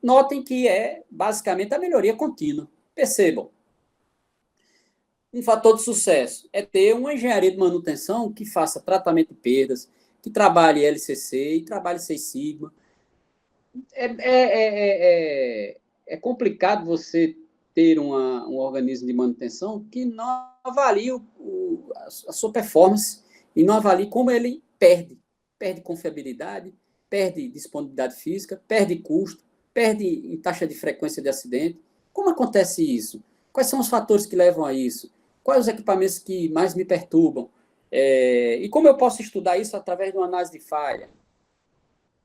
Notem que é basicamente a melhoria contínua. Percebam. Um fator de sucesso é ter uma engenharia de manutenção que faça tratamento de perdas, que trabalhe LCC e trabalhe Six Sigma. É complicado você ter um organismo de manutenção que não avalie a sua performance e não avalie como ele perde. Perde confiabilidade, perde disponibilidade física, perde custo, perde em taxa de frequência de acidente. Como acontece isso? Quais são os fatores que levam a isso? Quais os equipamentos que mais me perturbam? E como eu posso estudar isso através de uma análise de falha?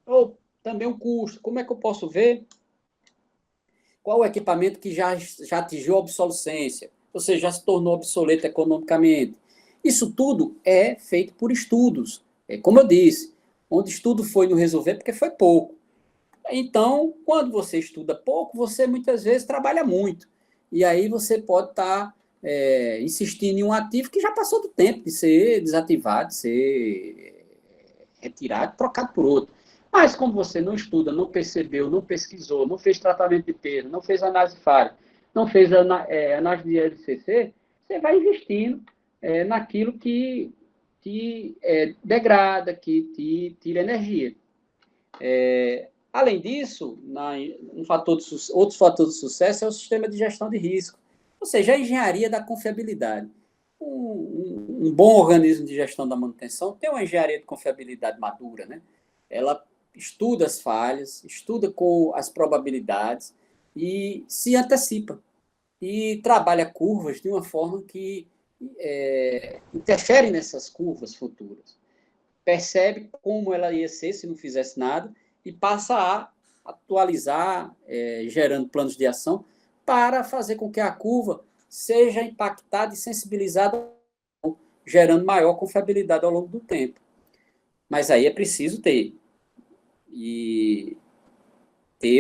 Ou também o custo. Como é que eu posso ver qual o equipamento que já atingiu a obsolescência, ou seja, já se tornou obsoleto economicamente? Isso tudo é feito por estudos. Como eu disse, onde estudo foi não resolver porque foi pouco. Então, quando você estuda pouco, você muitas vezes trabalha muito. E aí você pode estar insistindo em um ativo que já passou do tempo de ser desativado, de ser retirado, trocado por outro. Mas como você não estuda, não percebeu, não pesquisou, não fez tratamento de perda, não fez análise de falha, não fez análise de LCC, você vai investindo naquilo que te degrada, que te tira energia. Além disso, outro fator de sucesso é o sistema de gestão de risco, ou seja, a engenharia da confiabilidade. Um bom organismo de gestão da manutenção tem uma engenharia de confiabilidade madura, né? Ela estuda as falhas, estuda com as probabilidades e se antecipa. E trabalha curvas de uma forma que interfere nessas curvas futuras. Percebe como ela ia ser se não fizesse nada e passa a atualizar, gerando planos de ação para fazer com que a curva seja impactada e sensibilizada, gerando maior confiabilidade ao longo do tempo. Mas aí é preciso ter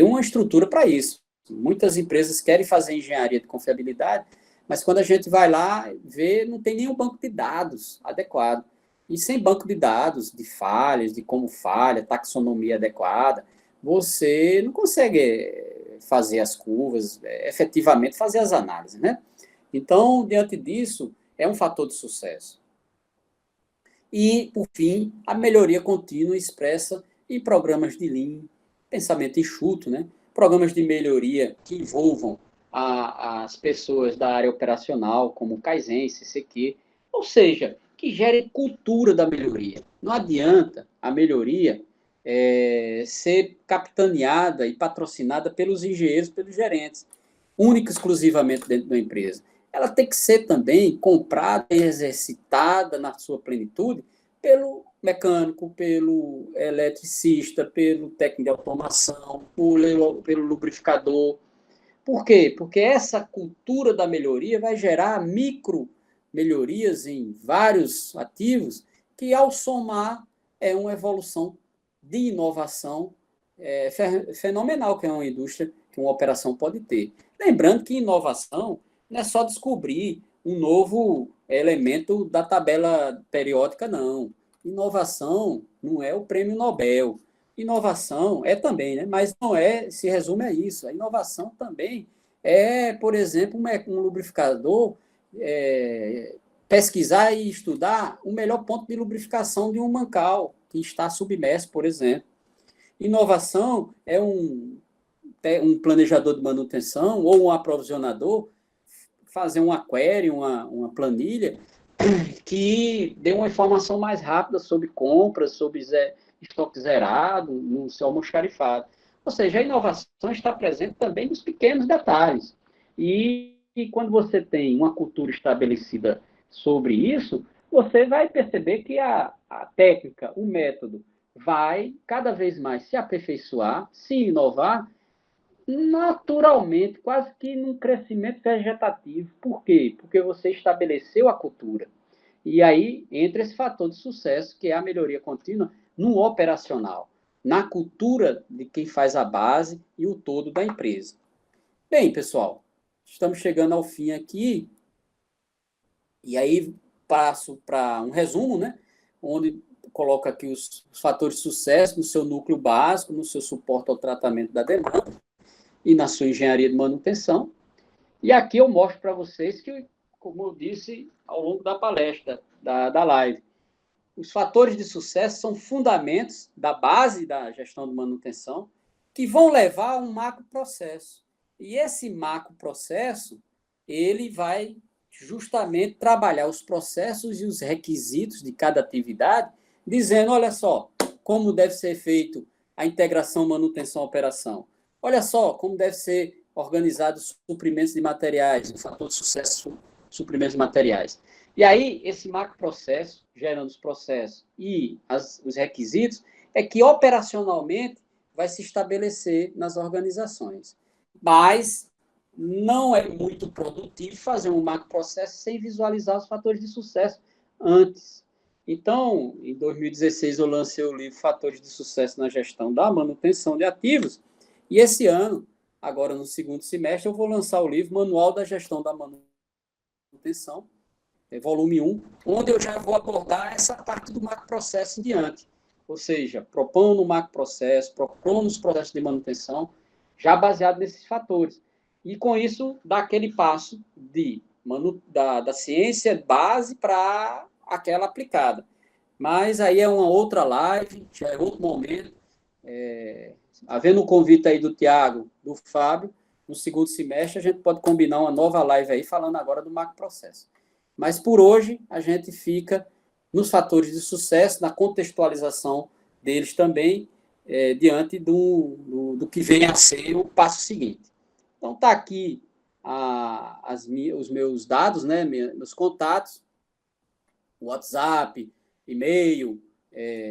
uma estrutura para isso. Muitas empresas querem fazer engenharia de confiabilidade, mas quando a gente vai lá ver, não tem nenhum banco de dados adequado. E sem banco de dados, de falhas, de como falha, taxonomia adequada, você não consegue fazer as curvas, efetivamente fazer as análises, né? Então, diante disso, é um fator de sucesso. E, por fim, a melhoria contínua expressa em programas de Lean, pensamento enxuto, né? Programas de melhoria que envolvam as pessoas da área operacional, como Kaizen, CCQ, ou seja, que gerem cultura da melhoria. Não adianta a melhoria ser capitaneada e patrocinada pelos engenheiros, pelos gerentes, única e exclusivamente dentro da empresa. Ela tem que ser também comprada e exercitada na sua plenitude pelo mecânico, pelo eletricista, pelo técnico de automação, pelo lubrificador. Por quê? Porque essa cultura da melhoria vai gerar micro melhorias em vários ativos que, ao somar, é uma evolução de inovação fenomenal que é uma indústria, que uma operação pode ter. Lembrando que inovação não é só descobrir um novo elemento da tabela periódica, não. Inovação não é o prêmio Nobel. Inovação é também, né? Mas não se resume a isso. A inovação também por exemplo, um lubrificador pesquisar e estudar o melhor ponto de lubrificação de um mancal que está submerso, por exemplo. Inovação é um planejador de manutenção ou um aprovisionador fazer um aquário, uma planilha que dê uma informação mais rápida sobre compras, sobre estoque zerado, no seu almoxarifado. Ou seja, a inovação está presente também nos pequenos detalhes. E quando você tem uma cultura estabelecida sobre isso, você vai perceber que a técnica, o método, vai cada vez mais se aperfeiçoar, se inovar, naturalmente, quase que num crescimento vegetativo. Por quê? Porque você estabeleceu a cultura. E aí entra esse fator de sucesso, que é a melhoria contínua no operacional, na cultura de quem faz a base e o todo da empresa. Bem, pessoal, estamos chegando ao fim aqui, e aí passo para um resumo, né? Onde coloco aqui os fatores de sucesso no seu núcleo básico, no seu suporte ao tratamento da demanda e na sua engenharia de manutenção. E aqui eu mostro para vocês que, como eu disse ao longo da palestra, da live, os fatores de sucesso são fundamentos da base da gestão de manutenção que vão levar a um macroprocesso. E esse macroprocesso, ele vai justamente trabalhar os processos e os requisitos de cada atividade, dizendo, olha só, como deve ser feito a integração manutenção-operação. Olha só como deve ser organizado os suprimentos de materiais, o fator de sucesso, suprimentos de materiais. E aí, esse macroprocesso, gerando os processos e os requisitos, é que operacionalmente vai se estabelecer nas organizações. Mas não é muito produtivo fazer um macroprocesso sem visualizar os fatores de sucesso antes. Então, em 2016, eu lancei o livro Fatores de Sucesso na Gestão da Manutenção de Ativos, e esse ano, agora no segundo semestre, eu vou lançar o livro Manual da Gestão da Manutenção, volume 1, onde eu já vou abordar essa parte do macroprocesso em diante. Ou seja, propondo o macroprocesso, propondo os processos de manutenção, já baseado nesses fatores. E com isso, dá aquele passo da ciência base para aquela aplicada. Mas aí é uma outra live, já é outro momento. Havendo um convite aí do Tiago, do Fábio, no segundo semestre, a gente pode combinar uma nova live aí, falando agora do macroprocesso. Mas, por hoje, a gente fica nos fatores de sucesso, na contextualização deles também, diante do que vem a ser o passo seguinte. Então, está aqui os meus dados, né, meus contatos, WhatsApp, e-mail,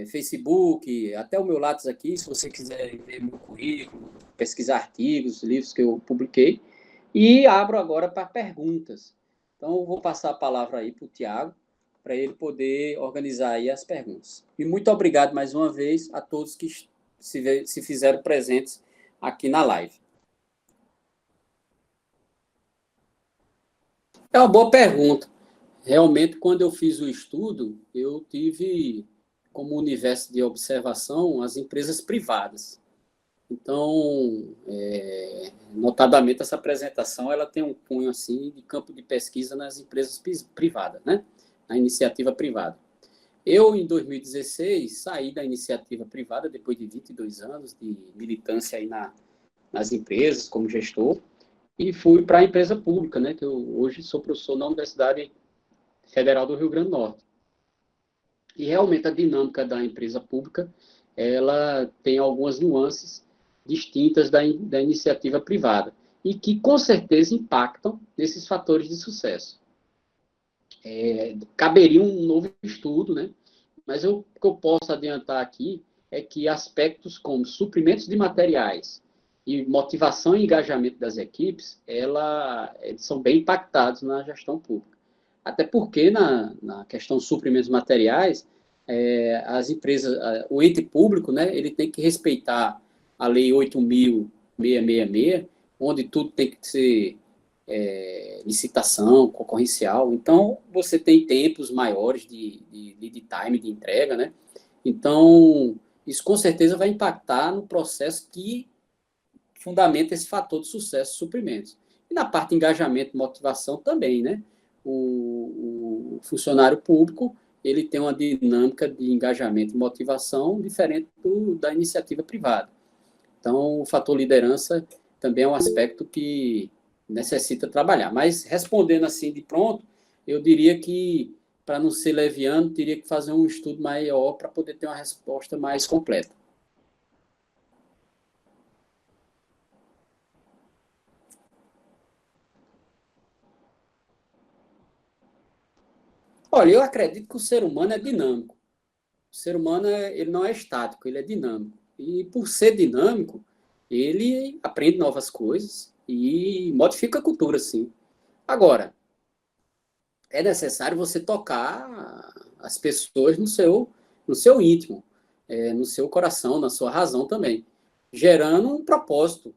Facebook, até o meu Lattes aqui, se você quiser ver meu currículo, pesquisar artigos, livros que eu publiquei, e abro agora para perguntas. Então, eu vou passar a palavra aí para o Tiago, para ele poder organizar aí as perguntas. E muito obrigado mais uma vez a todos que se fizeram presentes aqui na live. É uma boa pergunta. Realmente, quando eu fiz o estudo, eu tive como universo de observação as empresas privadas. Então, notadamente, essa apresentação ela tem um cunho assim, de campo de pesquisa nas empresas privadas, né? Na iniciativa privada. Eu, em 2016, saí da iniciativa privada, depois de 22 anos de militância aí nas empresas, como gestor, e fui para a empresa pública, né? Que eu hoje sou professor na Universidade Federal do Rio Grande do Norte. E realmente a dinâmica da empresa pública ela tem algumas nuances distintas da iniciativa privada e que, com certeza, impactam nesses fatores de sucesso. Caberia um novo estudo, né? Mas o que eu posso adiantar aqui é que aspectos como suprimentos de materiais e motivação e engajamento das equipes, eles são bem impactados na gestão pública. Até porque, na questão de suprimentos materiais, as empresas, o ente público, né, ele tem que respeitar a Lei 8.666, onde tudo tem que ser licitação, concorrencial. Então, você tem tempos maiores de lead time, de entrega, né? Então, isso com certeza vai impactar no processo que fundamenta esse fator de sucesso de suprimentos. E na parte de engajamento e motivação também, né? O funcionário público, ele tem uma dinâmica de engajamento e motivação diferente da iniciativa privada. Então, o fator liderança também é um aspecto que necessita trabalhar. Mas, respondendo assim de pronto, eu diria que, para não ser leviano, teria que fazer um estudo maior para poder ter uma resposta mais completa. Olha, eu acredito que o ser humano é dinâmico. O ser humano ele não é estático, ele é dinâmico. E, por ser dinâmico, ele aprende novas coisas e modifica a cultura, sim. Agora, é necessário você tocar as pessoas no seu íntimo, no seu coração, na sua razão também, gerando um propósito.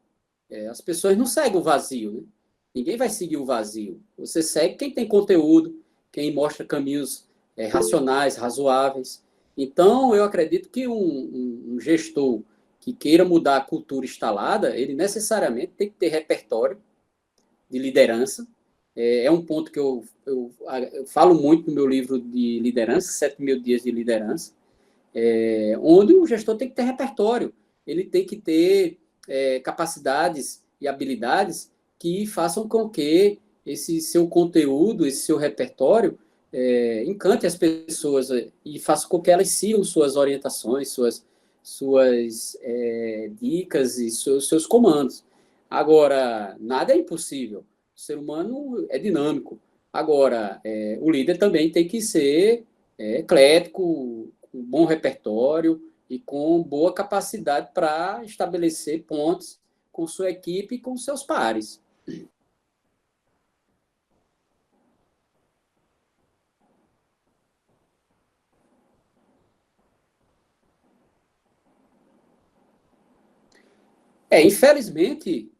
As pessoas não seguem o vazio, né? Ninguém vai seguir o vazio. Você segue quem tem conteúdo, quem mostra caminhos racionais, razoáveis. Então, eu acredito que um gestor que queira mudar a cultura instalada, ele necessariamente tem que ter repertório de liderança. Um ponto que eu falo muito no meu livro de liderança, 7.000 dias de liderança, onde o gestor tem que ter repertório, ele tem que ter capacidades e habilidades que façam com que esse seu conteúdo, esse seu repertório, encante as pessoas e faça com que elas sigam suas orientações, suas dicas e seus comandos. Agora, nada é impossível. O ser humano é dinâmico. Agora, o líder também tem que ser eclético, com bom repertório e com boa capacidade para estabelecer pontes com sua equipe e com seus pares. Infelizmente,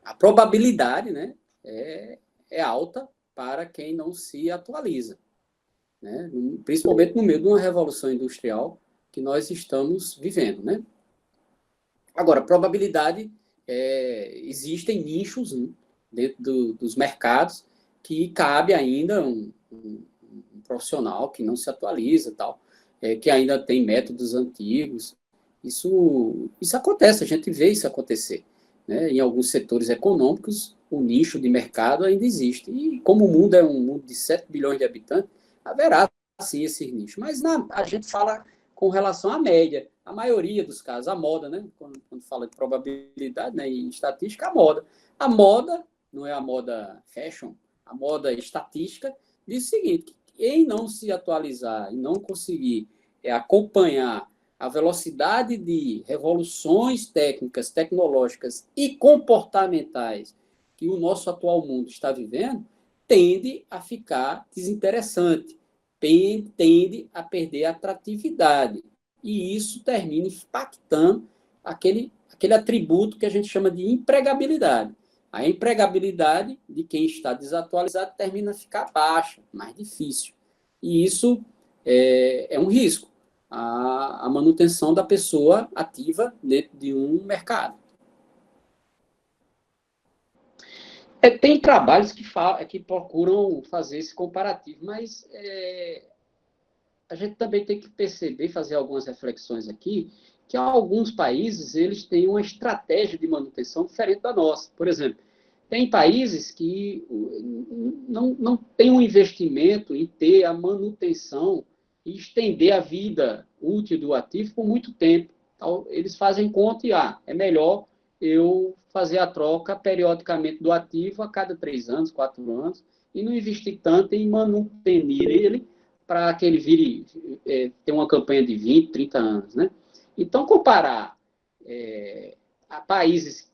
a probabilidade, né, é alta para quem não se atualiza, né? Principalmente no meio de uma revolução industrial que nós estamos vivendo, né? Agora, probabilidade, existem nichos, né, dentro dos mercados que cabe ainda um profissional que não se atualiza, tal, que ainda tem métodos antigos. Isso acontece, a gente vê isso acontecer, né? Em alguns setores econômicos, o nicho de mercado ainda existe. E como o mundo é um mundo de 7 bilhões de habitantes, haverá sim esse nicho. Mas a gente fala com relação à média, a maioria dos casos, a moda, né? Quando fala de probabilidade, né, em estatística, a moda. A moda, não é a moda fashion, a moda estatística, diz o seguinte: quem não se atualizar e não conseguir acompanhar a velocidade de revoluções técnicas, tecnológicas e comportamentais que o nosso atual mundo está vivendo, tende a ficar desinteressante, tende a perder a atratividade. E isso termina impactando aquele atributo que a gente chama de empregabilidade. A empregabilidade de quem está desatualizado termina a ficar baixa, mais difícil. E isso é um risco, a manutenção da pessoa ativa dentro de um mercado. Tem trabalhos que procuram fazer esse comparativo, mas a gente também tem que perceber, fazer algumas reflexões aqui, que alguns países eles têm uma estratégia de manutenção diferente da nossa. Por exemplo, tem países que não têm um investimento em ter a manutenção e estender a vida útil do ativo por muito tempo. Então, eles fazem conta e é melhor eu fazer a troca periodicamente do ativo a cada 3 anos, 4 anos, e não investir tanto em manutenir ele para que ele vire, ter uma campanha de 20, 30 anos. Né? Então, comparar a países,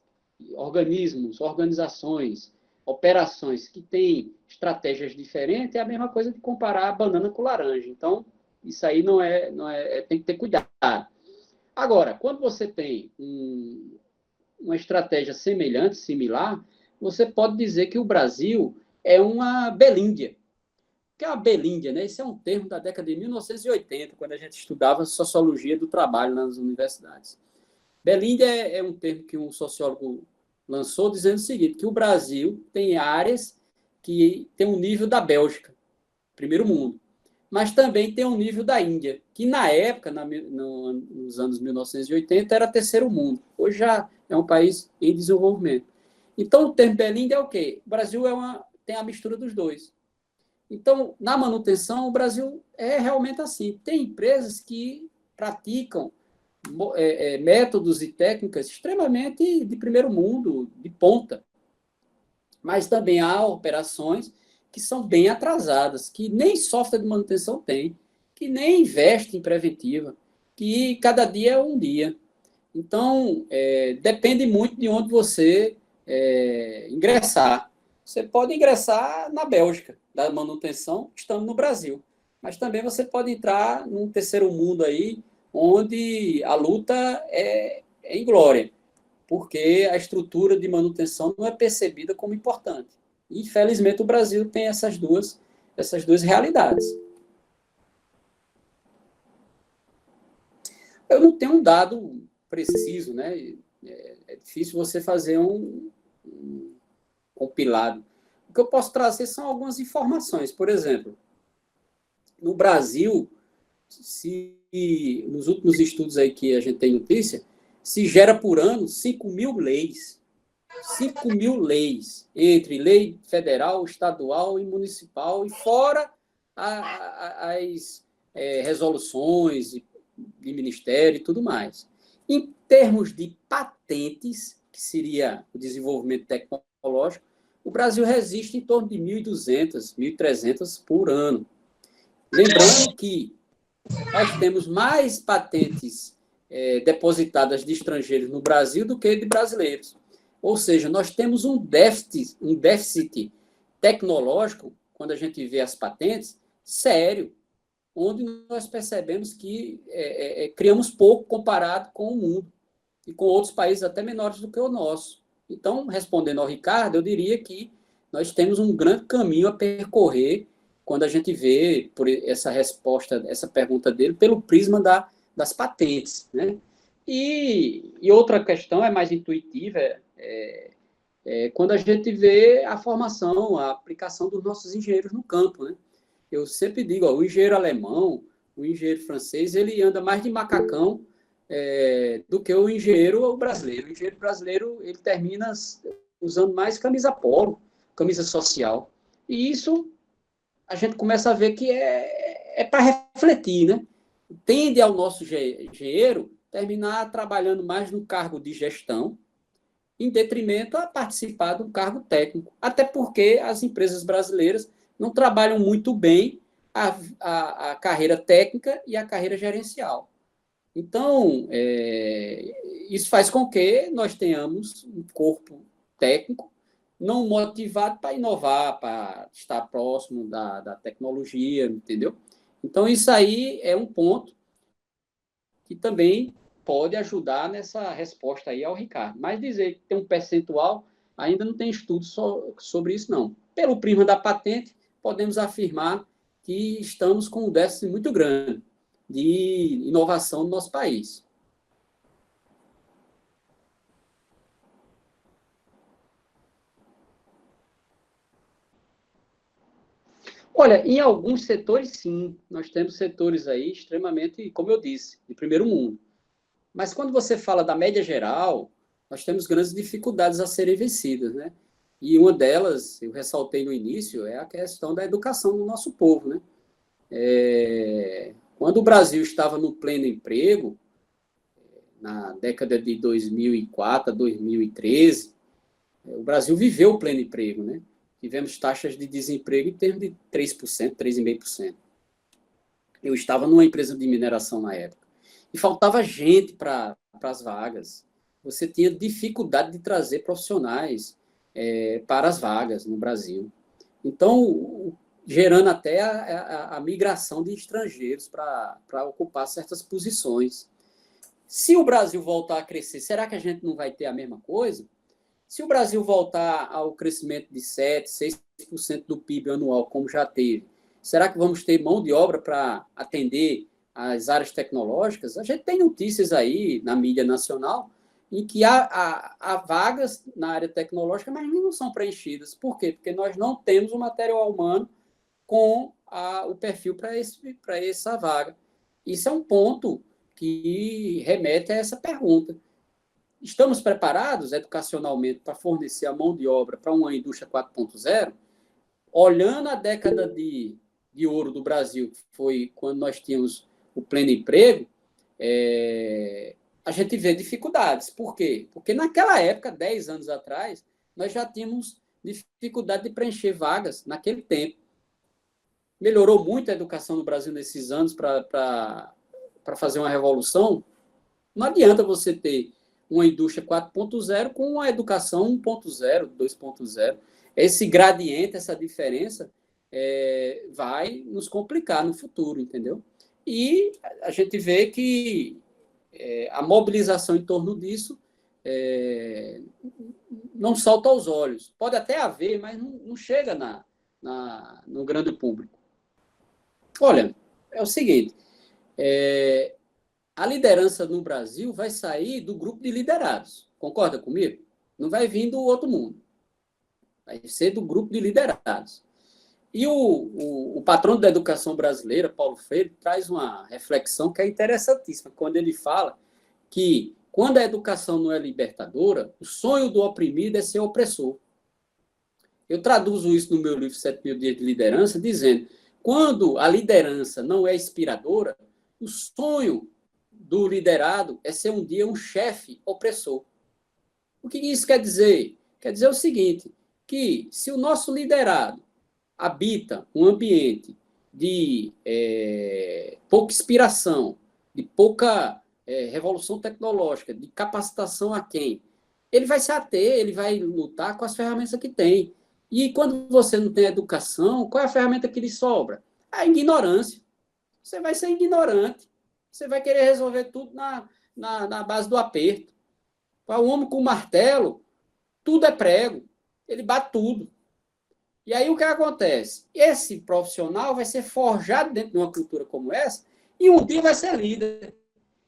organismos, organizações, operações que têm estratégias diferentes é a mesma coisa de comparar a banana com laranja. Então, isso aí não é tem que ter cuidado. Agora, quando você tem uma estratégia semelhante, similar, você pode dizer que o Brasil é uma Belíndia. O que é uma Belíndia? Né? Esse é um termo da década de 1980, quando a gente estudava sociologia do trabalho nas universidades. Belíndia é um termo que um sociólogo lançou dizendo o seguinte, que o Brasil tem áreas que tem um nível da Bélgica, primeiro mundo, mas também tem um nível da Índia, que na época, nos anos 1980, era terceiro mundo. Hoje já é um país em desenvolvimento. Então, o termo Belíndia é o quê? O Brasil tem a mistura dos dois. Então, na manutenção, o Brasil é realmente assim. Tem empresas que praticam métodos e técnicas extremamente de primeiro mundo, de ponta. Mas também há operações que são bem atrasadas, que nem software de manutenção tem, que nem investe em preventiva, que cada dia é um dia. Então, depende muito de onde você ingressar. Você pode ingressar na Bélgica, da manutenção, estando no Brasil. Mas também você pode entrar num terceiro mundo aí, onde a luta é inglória, porque a estrutura de manutenção não é percebida como importante. Infelizmente, o Brasil tem essas duas realidades. Eu não tenho um dado preciso, né? É difícil você fazer um compilado. O que eu posso trazer são algumas informações. Por exemplo, no Brasil, nos últimos estudos aí que a gente tem notícia, se gera por ano 5.000 leis. 5.000 leis, entre lei federal, estadual e municipal, e fora as resoluções de ministério e tudo mais. Em termos de patentes, que seria o desenvolvimento tecnológico, o Brasil resiste em torno de 1.200, 1.300 por ano. Lembrando que nós temos mais patentes depositadas de estrangeiros no Brasil do que de brasileiros. Ou seja, nós temos um déficit tecnológico, quando a gente vê as patentes, sério, onde nós percebemos que criamos pouco comparado com o mundo e com outros países até menores do que o nosso. Então, respondendo ao Ricardo, eu diria que nós temos um grande caminho a percorrer quando a gente vê por essa resposta, essa pergunta dele, pelo prisma das patentes. Né? E outra questão é mais intuitiva, quando a gente vê a formação, a aplicação dos nossos engenheiros no campo. Né? Eu sempre digo, o engenheiro alemão, o engenheiro francês, ele anda mais de macacão do que o engenheiro brasileiro. O engenheiro brasileiro ele termina usando mais camisa polo, camisa social. E isso a gente começa a ver que é para refletir, né? Tende ao nosso engenheiro terminar trabalhando mais no cargo de gestão, em detrimento a participar do cargo técnico. Até porque as empresas brasileiras não trabalham muito bem a carreira técnica e a carreira gerencial. Então, isso faz com que nós tenhamos um corpo técnico não motivado para inovar, para estar próximo da tecnologia, entendeu? Então, isso aí é um ponto que também pode ajudar nessa resposta aí ao Ricardo. Mas dizer que tem um percentual, ainda não tem estudo sobre isso, não. Pelo prisma da patente, podemos afirmar que estamos com um déficit muito grande de inovação no nosso país. Olha, em alguns setores, sim. Nós temos setores aí extremamente, como eu disse, de primeiro mundo. Mas quando você fala da média geral, nós temos grandes dificuldades a serem vencidas, né? E uma delas, eu ressaltei no início, é a questão da educação do nosso povo, né? Quando o Brasil estava no pleno emprego, na década de 2004 a 2013, o Brasil viveu o pleno emprego, né? Tivemos taxas de desemprego em termos de 3%, 3,5%. Eu estava numa empresa de mineração na época. E faltava gente para as vagas. Você tinha dificuldade de trazer profissionais para as vagas no Brasil. Então, gerando até a migração de estrangeiros para ocupar certas posições. Se o Brasil voltar a crescer, será que a gente não vai ter a mesma coisa? Se o Brasil voltar ao crescimento de 7%, 6% do PIB anual, como já teve, será que vamos ter mão de obra para atender as áreas tecnológicas? A gente tem notícias aí na mídia nacional em que há vagas na área tecnológica, mas não são preenchidas. Por quê? Porque nós não temos o material humano com o perfil para essa vaga. Isso é um ponto que remete a essa pergunta. Estamos preparados educacionalmente para fornecer a mão de obra para uma indústria 4.0? Olhando a década de ouro do Brasil, que foi quando nós tínhamos o pleno emprego, a gente vê dificuldades. Por quê? Porque naquela época, 10 anos atrás, nós já tínhamos dificuldade de preencher vagas naquele tempo. Melhorou muito a educação no Brasil nesses anos para fazer uma revolução. Não adianta você ter uma indústria 4.0 com uma educação 1.0, 2.0. Esse gradiente, essa diferença, vai nos complicar no futuro, entendeu? E a gente vê que a mobilização em torno disso não salta aos olhos. Pode até haver, mas não chega no grande público. Olha, é o seguinte, a liderança no Brasil vai sair do grupo de liderados. Concorda comigo? Não vai vir do outro mundo. Vai ser do grupo de liderados. E o patrono da educação brasileira, Paulo Freire, traz uma reflexão que é interessantíssima, quando ele fala que, quando a educação não é libertadora, o sonho do oprimido é ser opressor. Eu traduzo isso no meu livro 7.000 Dias de Liderança, dizendo, quando a liderança não é inspiradora, o sonho do liderado é ser um dia um chefe opressor. O que isso quer dizer? Quer dizer o seguinte, que se o nosso liderado habita um ambiente de pouca inspiração, de pouca revolução tecnológica, de capacitação a quem? Ele vai se ater, ele vai lutar com as ferramentas que tem. E quando você não tem educação, qual é a ferramenta que lhe sobra? A ignorância. Você vai ser ignorante. Você vai querer resolver tudo na base do aperto. Para o homem com martelo, tudo é prego. Ele bate tudo. E aí o que acontece? Esse profissional vai ser forjado dentro de uma cultura como essa e um dia vai ser líder.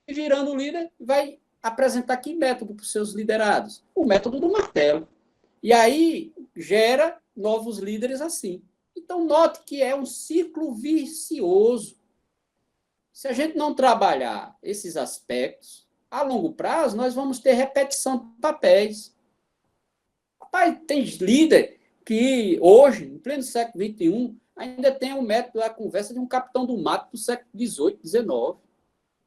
E virando líder, vai apresentar que método para os seus liderados? O método do martelo. E aí gera novos líderes assim. Então, note que é um ciclo vicioso. Se a gente não trabalhar esses aspectos, a longo prazo, nós vamos ter repetição de papéis. Rapaz, tem líder que hoje, em pleno século XXI, ainda tem o método da conversa de um capitão do mato do século XVIII, XIX.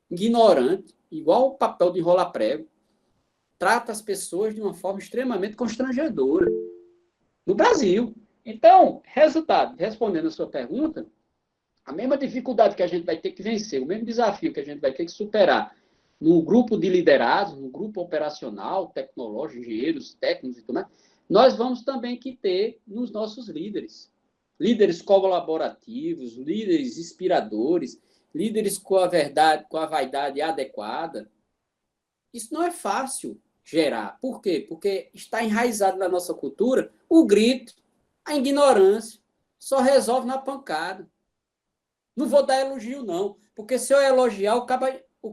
Ignorante, igual o papel de enrolar prego. Trata as pessoas de uma forma extremamente constrangedora. No Brasil. Então, resultado, respondendo a sua pergunta, a mesma dificuldade que a gente vai ter que vencer, o mesmo desafio que a gente vai ter que superar no grupo de liderados, no grupo operacional, tecnológico, engenheiros, técnicos e tudo mais, nós vamos também que ter nos nossos líderes. Líderes colaborativos, líderes inspiradores, líderes com a verdade, com a vaidade adequada. Isso não é fácil gerar. Por quê? Porque está enraizado na nossa cultura o grito, a ignorância. Só resolve na pancada. Não vou dar elogio, não. Porque se eu elogiar, o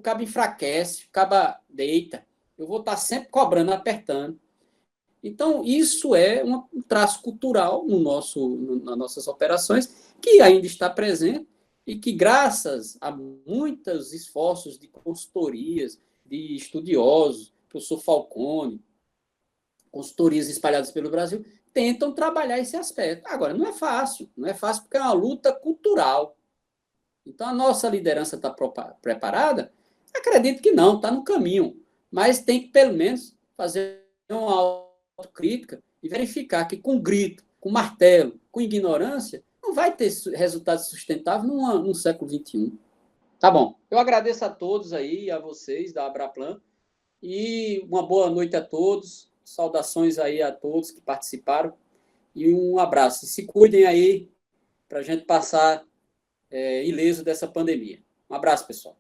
cabo enfraquece, o cabo deita. Eu vou estar sempre cobrando, apertando. Então, isso é um traço cultural nas nossas operações, que ainda está presente e que, graças a muitos esforços de consultorias, de estudiosos, professor Falcone, consultorias espalhadas pelo Brasil, tentam trabalhar esse aspecto. Agora, não é fácil porque é uma luta cultural. Então, a nossa liderança está preparada? Acredito que não, está no caminho. Mas tem que, pelo menos, fazer uma autocrítica e verificar que com grito, com martelo, com ignorância, não vai ter resultado sustentável no século XXI. Tá bom. Eu agradeço a todos aí, a vocês da Abraplan, e uma boa noite a todos. Saudações aí a todos que participaram. E um abraço. E se cuidem aí para a gente passar ileso dessa pandemia. Um abraço, pessoal.